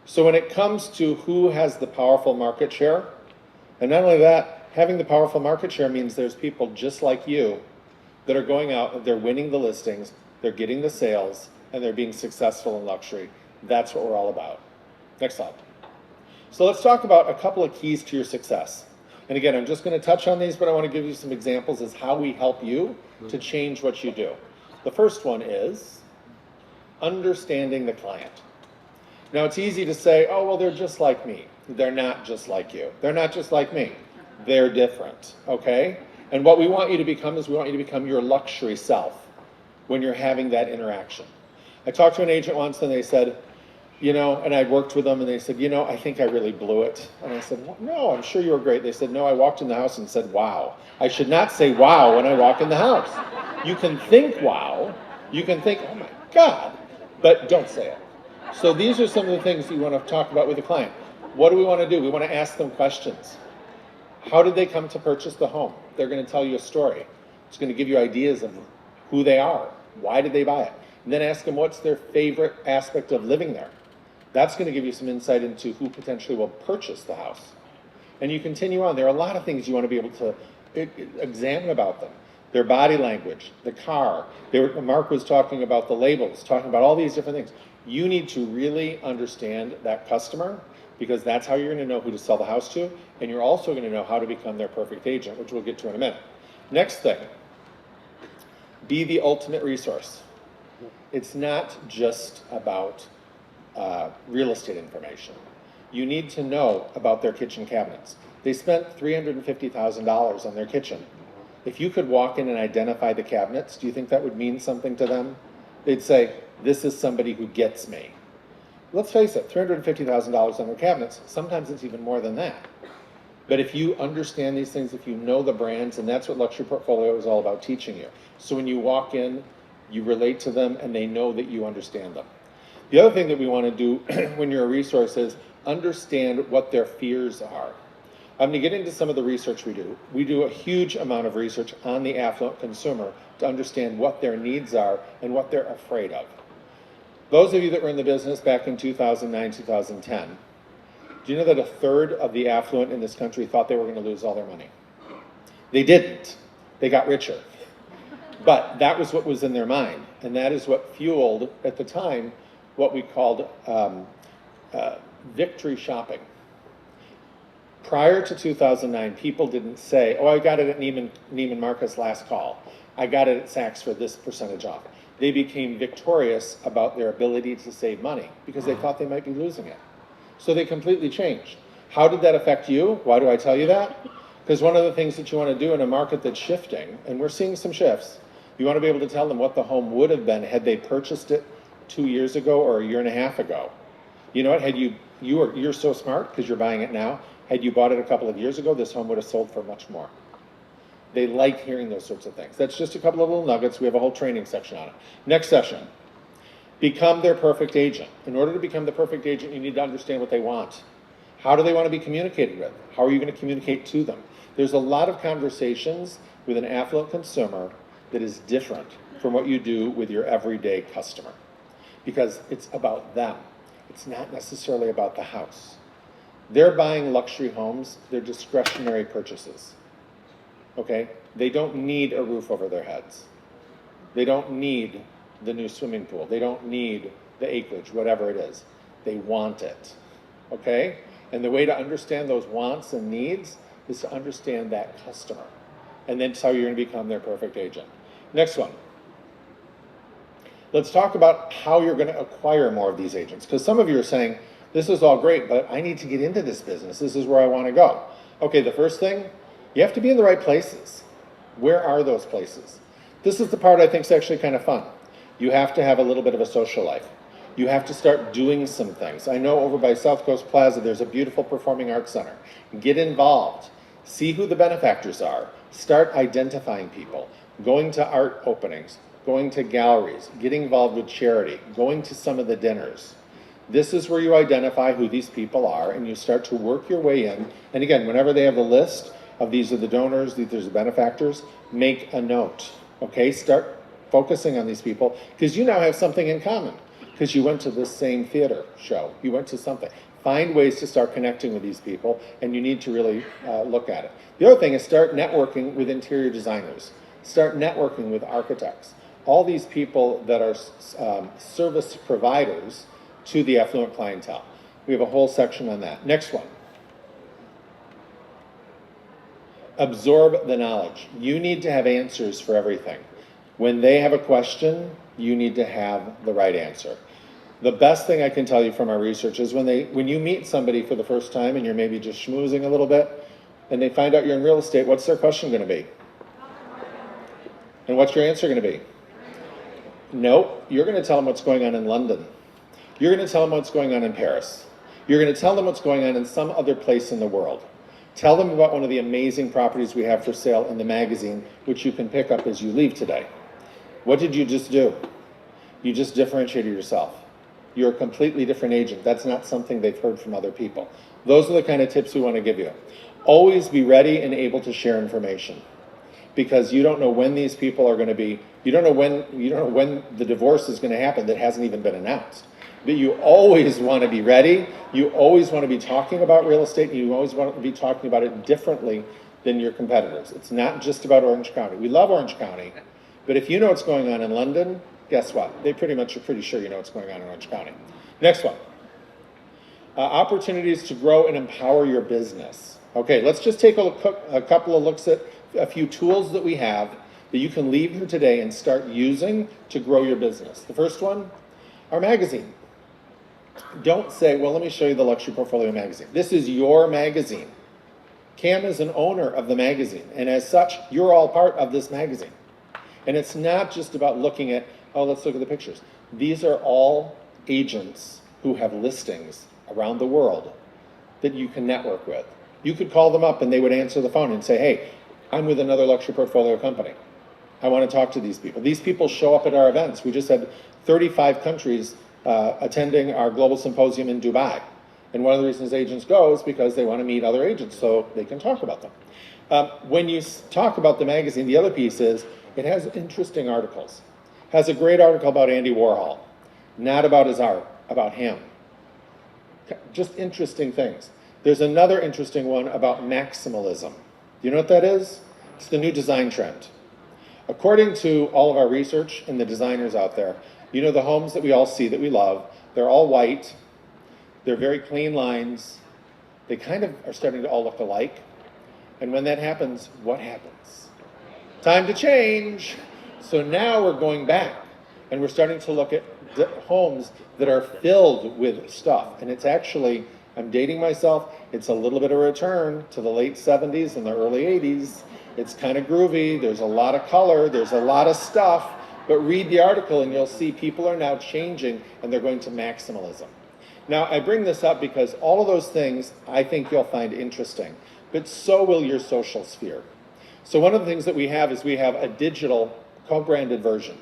So when it comes to who has the powerful market share, and not only that, having the powerful market share means there's people just like you that are going out, they're winning the listings, they're getting the sales, and they're being successful in luxury. That's what we're all about. Next slide. So let's talk about a couple of keys to your success. And again, I'm just going to touch on these, but I want to give you some examples as how we help you to change what you do. The first one is understanding the client. Now, it's easy to say, oh, well, they're just like me. They're not just like you. They're not just like me. They're different, okay? And what we want you to become is we want you to become your luxury self when you're having that interaction. I talked to an agent once and they said, you know, and I'd worked with them and they said, you know, I think I really blew it. And I said, well, no, I'm sure you were great. They said, no, I walked in the house and said, wow. I should not say wow when I walk in the house. You can think wow. You can think, oh my God, but don't say it. So these are some of the things that you want to talk about with the client. What do we want to do? We want to ask them questions. How did they come to purchase the home? They're going to tell you a story. It's going to give you ideas of who they are. Why did they buy it? And then ask them what's their favorite aspect of living there. That's going to give you some insight into who potentially will purchase the house. And you continue on. There are a lot of things you want to be able to examine about them. Their body language, the car. Mark was talking about the labels, talking about all these different things. You need to really understand that customer because that's how you're going to know who to sell the house to, and you're also going to know how to become their perfect agent, which we'll get to in a minute. Next thing, be the ultimate resource. It's not just about real estate information. You need to know about their kitchen cabinets. They spent $350,000 on their kitchen. If you could walk in and identify the cabinets, do you think that would mean something to them? They'd say, this is somebody who gets me. Let's face it, $350,000 on their cabinets, sometimes it's even more than that. But if you understand these things, if you know the brands, and that's what Luxury Portfolio is all about teaching you. So when you walk in, you relate to them and they know that you understand them. The other thing that we want to do when you're a resource is understand what their fears are. I'm going to get into some of the research we do. We do a huge amount of research on the affluent consumer to understand what their needs are and what they're afraid of. Those of you that were in the business back in 2009, 2010, do you know that a third of the affluent in this country thought they were going to lose all their money? They didn't. They got richer. But that was what was in their mind, and that is what fueled, at the time, what we called victory shopping. Prior to 2009, people didn't say, oh, I got it at Neiman Marcus last call. I got it at Saks for this percentage off. They became victorious about their ability to save money because they thought they might be losing it. So they completely changed. How did that affect you? Why do I tell you that? Because one of the things that you want to do in a market that's shifting, and we're seeing some shifts, you want to be able to tell them what the home would have been had they purchased it 2 years ago or a year and a half ago. You know what? You're so smart because you're buying it now. Had you bought it a couple of years ago, this home would have sold for much more. They like hearing those sorts of things. That's just a couple of little nuggets. We have a whole training section on it. Next session, become their perfect agent. In order to become the perfect agent, you need to understand what they want. How do they want to be communicated with? How are you going to communicate to them? There's a lot of conversations with an affluent consumer that is different from what you do with your everyday customer because it's about them. It's not necessarily about the house. They're buying luxury homes. They're discretionary purchases. Okay? They don't need a roof over their heads. They don't need the new swimming pool. They don't need the acreage, whatever it is. They want it. Okay? And the way to understand those wants and needs is to understand that customer. And then that's how you're going to become their perfect agent. Next one. Let's talk about how you're going to acquire more of these agents. Because some of you are saying, this is all great, but I need to get into this business. This is where I want to go. Okay, the first thing, you have to be in the right places. Where are those places? This is the part I think is actually kind of fun. You have to have a little bit of a social life. You have to start doing some things. I know over by South Coast Plaza, there's a beautiful performing arts center. Get involved. See who the benefactors are. Start identifying people. Going to art openings. Going to galleries. Getting involved with charity. Going to some of the dinners. This is where you identify who these people are and you start to work your way in. And again, whenever they have the list of these are the donors, these are the benefactors, make a note. Okay, start focusing on these people because you now have something in common because you went to the same theater show. You went to something. Find ways to start connecting with these people and you need to really look at it. The other thing is start networking with interior designers. Start networking with architects. All these people that are service providers to the affluent clientele. We have a whole section on that. Next one. Absorb the knowledge. You need to have answers for everything. When they have a question, you need to have the right answer. The best thing I can tell you from our research is when you meet somebody for the first time and you're maybe just schmoozing a little bit, and they find out you're in real estate, what's their question going to be? And what's your answer going to be? Nope, you're going to tell them what's going on in London. You're going to tell them what's going on in Paris. You're going to tell them what's going on in some other place in the world. Tell them about one of the amazing properties we have for sale in the magazine, which you can pick up as you leave today. What did you just do? You just differentiated yourself. You're a completely different agent. That's not something they've heard from other people. Those are the kind of tips we want to give you. Always be ready and able to share information because you don't know when these people are going to be, you don't know when the divorce is going to happen that hasn't even been announced. But you always want to be ready. You always want to be talking about real estate. And you always want to be talking about it differently than your competitors. It's not just about Orange County. We love Orange County. But if you know what's going on in London, guess what? They pretty much are pretty sure you know what's going on in Orange County. Next one. Opportunities to grow and empower your business. Okay, let's just take a couple of looks at a few tools that we have that you can leave here today and start using to grow your business. The first one, our magazine. Don't say, well, let me show you the Luxury Portfolio magazine. This is your magazine. Cam is an owner of the magazine, and as such, you're all part of this magazine. And it's not just about looking at, oh, let's look at the pictures. These are all agents who have listings around the world that you can network with. You could call them up and they would answer the phone and say, hey, I'm with another Luxury Portfolio company. I want to talk to these people. These people show up at our events. We just had 35 countries attending our global symposium in Dubai. And one of the reasons agents go is because they want to meet other agents so they can talk about them. When you talk about the magazine, the other piece is it has interesting articles. It has a great article about Andy Warhol, not about his art, about him. Just interesting things. There's another interesting one about maximalism. You know what that is? It's the new design trend. According to all of our research and the designers out there, you know the homes that we all see that we love, they're all white, they're very clean lines, they kind of are starting to all look alike. And when that happens, what happens? Time to change. So now we're going back and we're starting to look at homes that are filled with stuff. And it's actually, I'm dating myself, it's a little bit of a return to the late 70s and the early 80s. It's kind of groovy, there's a lot of color, there's a lot of stuff, but read the article and you'll see people are now changing and they're going to maximalism. Now, I bring this up because all of those things I think you'll find interesting, but so will your social sphere. So one of the things that we have is we have a digital co-branded version.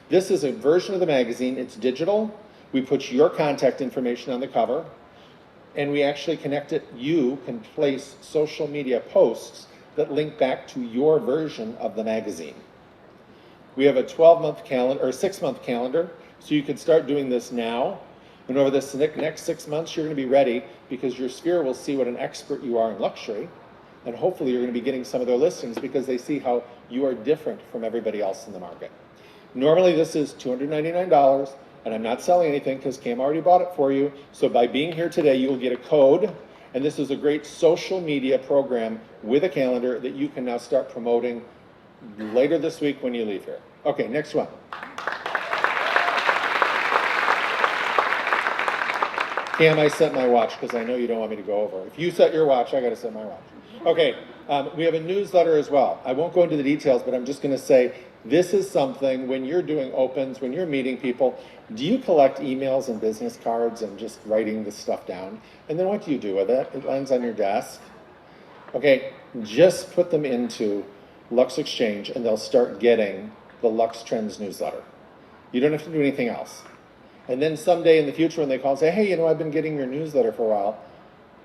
This is a version of the magazine, it's digital. We put your contact information on the cover, and we actually connect it. You can place social media posts that link back to your version of the magazine. We have a 12-month calendar, or 6-month calendar, so you can start doing this now. And over this next 6 months, you're going to be ready because your sphere will see what an expert you are in luxury, and hopefully you're going to be getting some of their listings because they see how you are different from everybody else in the market. Normally this is $299, and I'm not selling anything because Cam already bought it for you. So by being here today, you will get a code, and this is a great social media program with a calendar that you can now start promoting later this week when you leave here. Okay, next one. Cam, I set my watch because I know you don't want me to go over. If you set your watch, I got to set my watch. Okay, we have a newsletter as well. I won't go into the details, but I'm just going to say this is something when you're doing opens, when you're meeting people, do you collect emails and business cards and just writing this stuff down? And then what do you do with it? It lands on your desk. Okay, just put them into Lux Exchange and they'll start getting the Lux Trends newsletter. You don't have to do anything else. And then someday in the future when they call and say, hey, you know, I've been getting your newsletter for a while,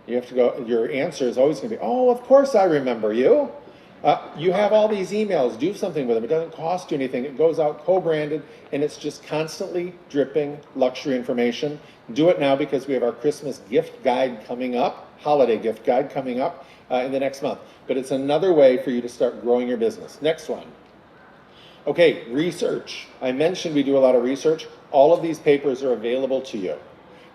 you have to go, your answer is always going to be, oh, of course I remember you. You have all these emails, do something with them. It doesn't cost you anything. It goes out co-branded, and it's just constantly dripping luxury information. Do it now because we have our Christmas gift guide coming up, holiday gift guide coming up in the next month. But it's another way for you to start growing your business. Next one. Okay, research. I mentioned we do a lot of research. All of these papers are available to you.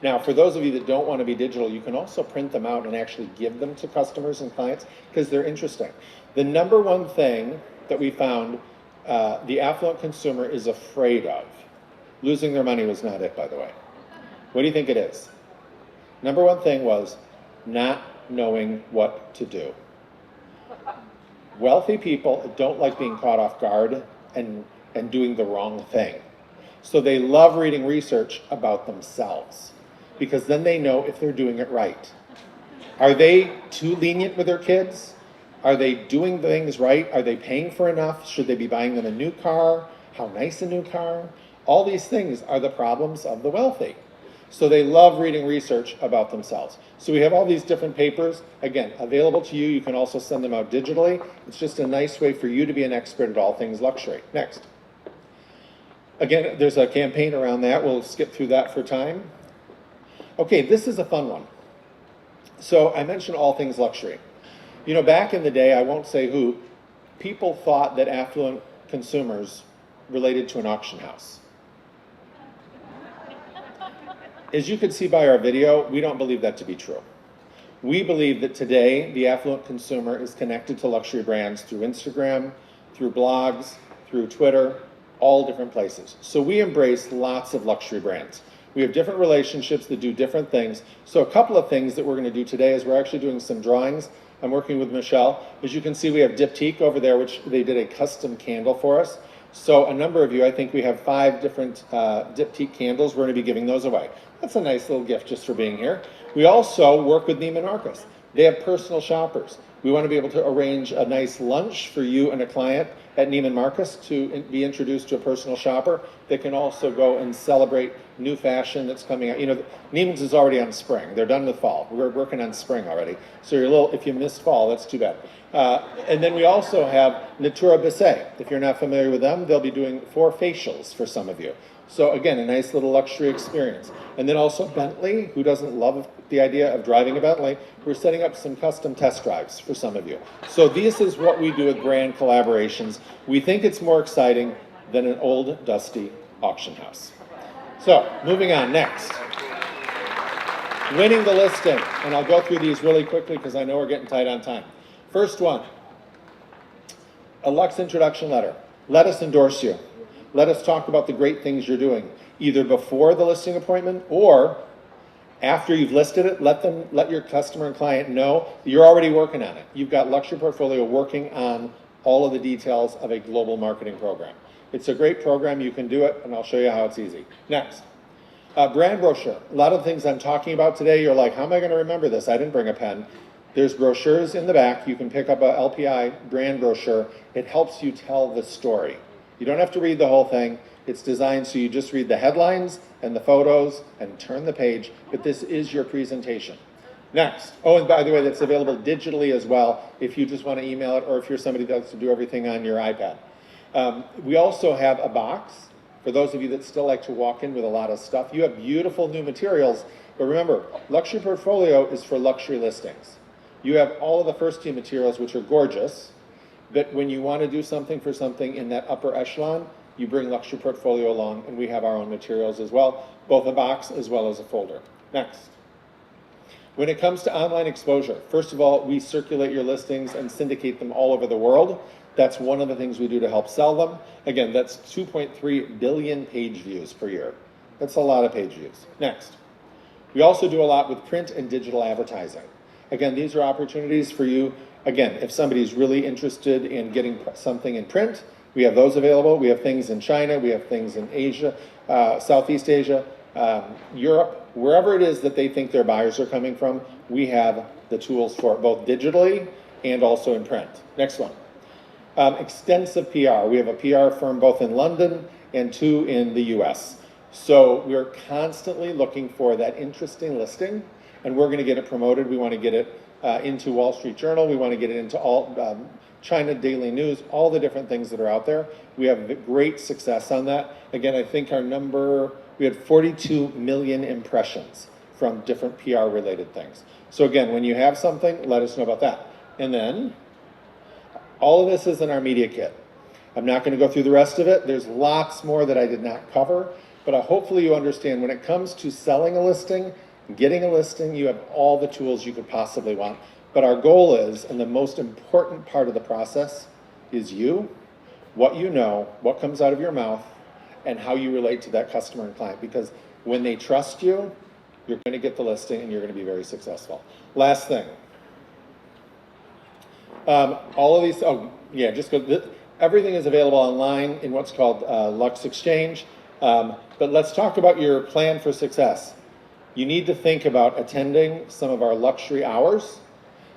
Now, for those of you that don't want to be digital, you can also print them out and actually give them to customers and clients because they're interesting. The number one thing that we found the affluent consumer is afraid of, losing their money was not it, by the way. What do you think it is? Number one thing was not knowing what to do. Wealthy people don't like being caught off guard and doing the wrong thing. So they love reading research about themselves because then they know if they're doing it right. Are they too lenient with their kids? Are they doing things right? Are they paying for enough? Should they be buying them a new car? How nice a new car? All these things are the problems of the wealthy. So they love reading research about themselves. So we have all these different papers, again, available to you. You can also send them out digitally. It's just a nice way for you to be an expert at all things luxury. Next. Again, there's a campaign around that. We'll skip through that for time. Okay, this is a fun one. So I mentioned all things luxury. You know, back in the day, I won't say who, people thought that affluent consumers related to an auction house. As you can see by our video, we don't believe that to be true. We believe that today, the affluent consumer is connected to luxury brands through Instagram, through blogs, through Twitter, all different places. So we embrace lots of luxury brands. We have different relationships that do different things. So a couple of things that we're going to do today is we're actually doing some drawings. I'm working with Michele. As you can see, we have Diptyque over there, which they did a custom candle for us. So a number of you, I think we have 5 different Diptyque candles. We're going to be giving those away. That's a nice little gift just for being here. We also work with Neiman Marcus. They have personal shoppers. We want to be able to arrange a nice lunch for you and a client at Neiman Marcus to be introduced to a personal shopper that can also go and celebrate new fashion that's coming out. You know, Neiman's is already on spring. They're done with fall. We're working on spring already. So you're a little, if you missed fall, that's too bad. And then we also have Natura Bissé. If you're not familiar with them, they'll be doing 4 facials for some of you. So again, a nice little luxury experience. And then also Bentley, who doesn't love the idea of driving a Bentley, we're setting up some custom test drives for some of you. So this is what we do with brand collaborations. We think it's more exciting than an old, dusty auction house. So moving on, next. winning the listing. And I'll go through these really quickly because I know we're getting tight on time. First one, a Lux introduction letter. Let us endorse you. Let us talk about the great things you're doing, either before the listing appointment or after you've listed it. Let your customer and client know that you're already working on it. You've got Luxury Portfolio working on all of the details of a global marketing program. It's a great program. You can do it, and I'll show you how it's easy. Next, brand brochure. A lot of things I'm talking about today, you're like, how am I going to remember this? I didn't bring a pen. There's brochures in the back. You can pick up a LPI brand brochure. It helps you tell the story. You don't have to read the whole thing. It's designed so you just read the headlines and the photos and turn the page, but this is your presentation. Next. Oh, and by the way, that's available digitally as well if you just want to email it or if you're somebody that wants to do everything on your iPad. We also have a box for those of you that still like to walk in with a lot of stuff. You have beautiful new materials, but remember, Luxury Portfolio is for luxury listings. You have all of the First Team materials, which are gorgeous, but when you want to do something for something in that upper echelon, you bring Luxury Portfolio along, and we have our own materials as well, both a box as well as a folder. Next. When it comes to online exposure, first of all, we circulate your listings and syndicate them all over the world. That's one of the things we do to help sell them. Again, that's 2.3 billion page views per year. That's a lot of page views. Next. We also do a lot with print and digital advertising. Again, these are opportunities for you. Again, if somebody's really interested in getting something in print, we have those available. We have things in China. We have things in Asia, Southeast Asia, Europe, wherever it is that they think their buyers are coming from, we have the tools for it, both digitally and also in print. Next one. Extensive PR. We have a PR firm both in London and 2 in the US. So we're constantly looking for that interesting listing, and we're going to get it promoted. We want to get it into Wall Street Journal. We want to get it into all China Daily News, all the different things that are out there. We have great success on that. Again, I think our number, we had 42 million impressions from different PR related things. So again, when you have something, let us know about that. And then all of this is in our media kit. I'm not going to go through the rest of it. There's lots more that I did not cover, but hopefully you understand when it comes to selling a listing, getting a listing, you have all the tools you could possibly want. But our goal is, and the most important part of the process is you, what you know, what comes out of your mouth, and how you relate to that customer and client. Because when they trust you, you're going to get the listing and you're going to be very successful. Last thing. All of these, just go, everything is available online in what's called Lux Exchange. But let's talk about your plan for success. You need to think about attending some of our luxury hours.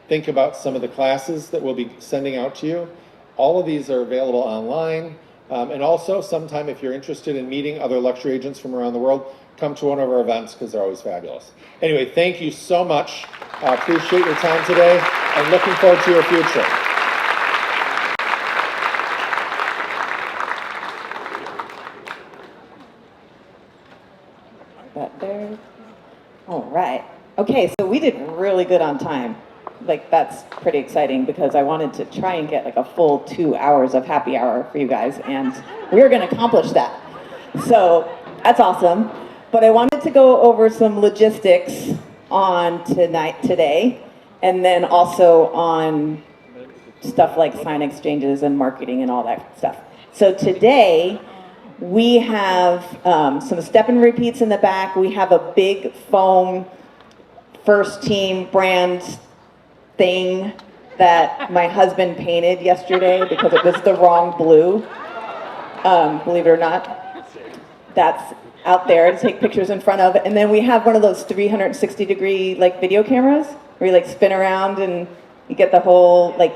Think about some of the classes that we'll be sending out to you. All of these are available online. And also, sometime if you're interested in meeting other luxury agents from around the world, come to one of our events because they're always fabulous. Anyway, thank you so much. I appreciate your time today and looking forward to your future. That there. All right. Okay, so we did really good on time. Like, that's pretty exciting because I wanted to try and get like a full 2 hours of happy hour for you guys, and we were going to accomplish that. So that's awesome. But I wanted to go over some logistics on today, and then also on stuff like sign exchanges and marketing and all that stuff. So today we have some step and repeats in the back. We have a big foam First Team brand thing that my husband painted yesterday because it was the wrong blue. Believe it or not, that's out there to take pictures in front of. And then we have one of those 360-degree like video cameras where you like spin around and you get the whole like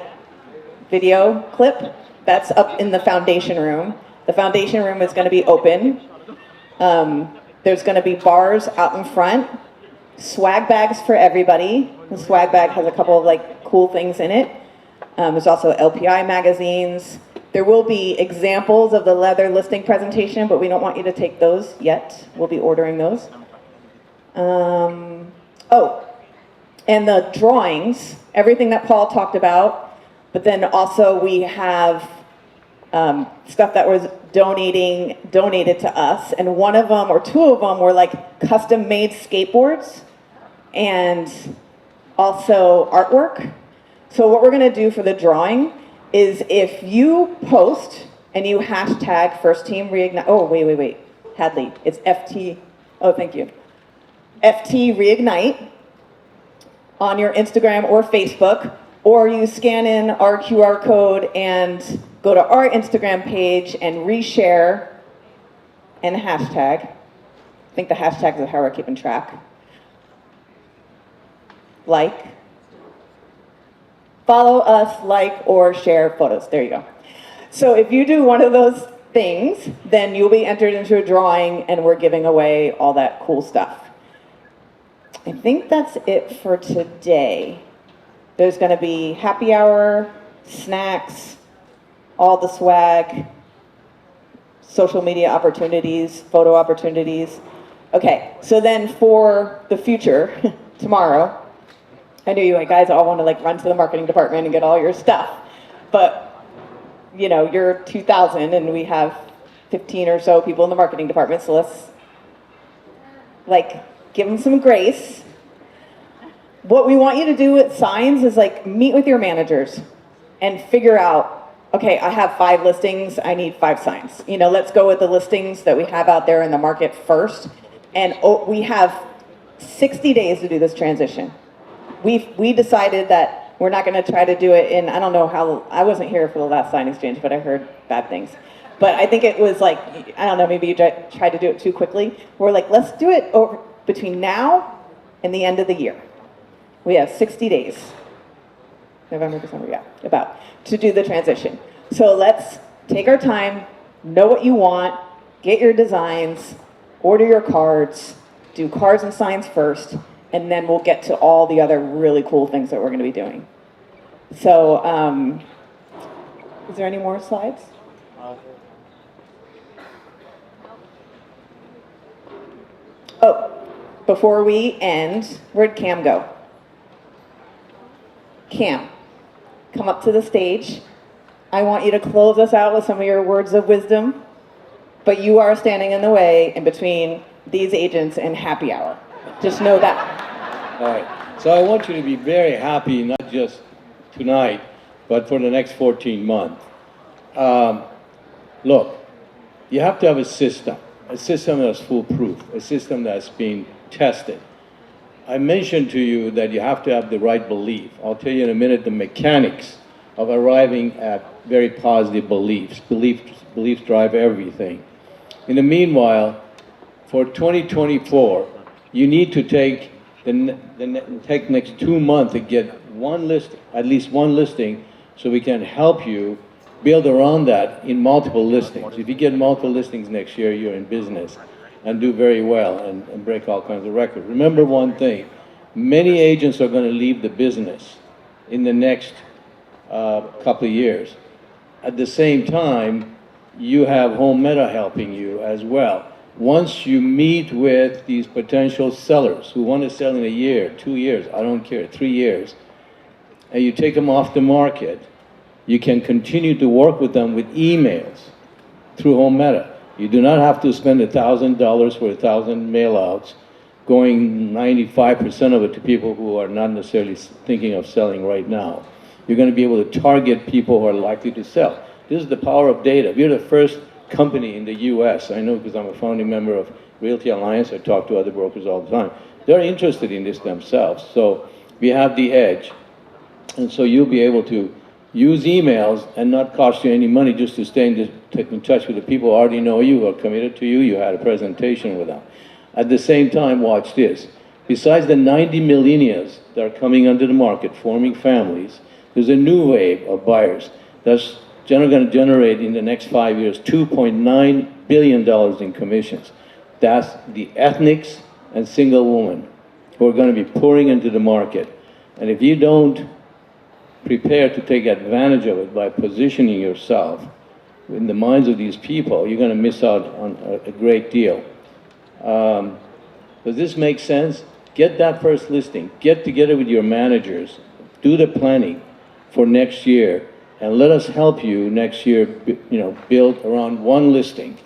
video clip. That's up in the foundation room. The foundation room is going to be open. There's going to be bars out in front. Swag bags for everybody. The swag bag has a couple of like cool things in it. There's also LPI magazines. There will be examples of the leather listing presentation, but we don't want you to take those yet. We'll be ordering those. Oh, and the drawings, everything that Paul talked about, but then also we have stuff that was donated to us, and one of them or two of them were like custom made skateboards and also artwork. So what we're gonna do for the drawing is if you post and you hashtag FirstTeam Reignite, oh, wait, Hadley, it's FT, oh, thank you. FT Reignite on your Instagram or Facebook, or you scan in our QR code and go to our Instagram page and reshare and hashtag. I think the hashtags are how we're keeping track. Like. Follow us, like, or share photos. There you go. So if you do one of those things, then you'll be entered into a drawing and we're giving away all that cool stuff. I think that's it for today. There's gonna be happy hour, snacks, all the swag, social media opportunities, photo opportunities. Okay, so then for the future, tomorrow, I know you guys all want to like run to the marketing department and get all your stuff, but you know, you're 2,000 and we have 15 or so people in the marketing department, so let's like give them some grace. What we want you to do with signs is like meet with your managers and figure out, okay, I have 5 listings, I need 5 signs. You know, let's go with the listings that we have out there in the market first. And we have 60 days to do this transition. We decided that we're not going to try to do it in, I don't know how, I wasn't here for the last sign exchange, but I heard bad things. But I think it was like, I don't know, maybe you tried to do it too quickly. We're like, let's do it over between now and the end of the year. We have 60 days, November, December, yeah, about, to do the transition. So let's take our time, know what you want, get your designs, order your cards, do cards and signs first, and then we'll get to all the other really cool things that we're going to be doing. So, is there any more slides? Oh, before we end, where'd Cam go? Cam, come up to the stage. I want you to close us out with some of your words of wisdom, but you are standing in the way in between these agents and happy hour. Just know that. All right. So I want you to be very happy, not just tonight, but for the next 14 months. Look, you have to have a system that's foolproof, a system that's been tested. I mentioned to you that you have to have the right belief. I'll tell you in a minute the mechanics of arriving at very positive beliefs. Beliefs drive everything. In the meanwhile, for 2024, you need to take take next 2 months to get at least one listing, so we can help you build around that in multiple listings. If you get multiple listings next year, you're in business and do very well and break all kinds of records. Remember one thing, many agents are going to leave the business in the next couple of years. At the same time, you have Home Meta helping you as well. Once you meet with these potential sellers who want to sell in a year, 2 years, I don't care, 3 years, and you take them off the market, you can continue to work with them with emails through Home Meta. You do not have to spend $1,000 for 1,000 mail-outs, going 95% of it to people who are not necessarily thinking of selling right now. You're going to be able to target people who are likely to sell. This is the power of data. We're the first company in the US, I know because I'm a founding member of Realty Alliance, I talk to other brokers all the time. They're interested in this themselves, so we have the edge. And so you'll be able to use emails and not cost you any money just to stay in touch with the people who already know you, who are committed to you, you had a presentation with them. At the same time, watch this. Besides the 90 millennials that are coming onto the market, forming families, there's a new wave of buyers that's going to generate in the next 5 years $2.9 billion in commissions. That's the ethnics and single women who are going to be pouring into the market. And if you don't prepare to take advantage of it by positioning yourself in the minds of these people, you're going to miss out on a great deal. Does this make sense? Get that first listing. Get together with your managers. Do the planning for next year. And let us help you next year, build around one listing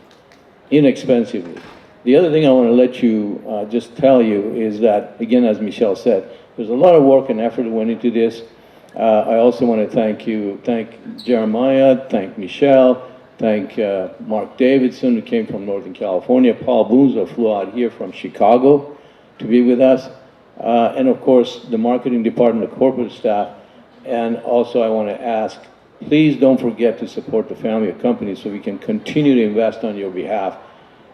inexpensively. The other thing I want to let you just tell you is that, again, as Michele said, there's a lot of work and effort that went into this. I also want to thank Jeremiah, thank Michele, thank Marc Davidson, who came from Northern California, Paul Bunzo flew out here from Chicago to be with us, and of course, the marketing department, the corporate staff. And also I want to ask, please don't forget to support the family of companies so we can continue to invest on your behalf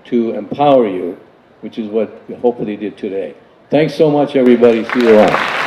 to empower you, which is what we hopefully did today. Thanks so much, everybody. See you around.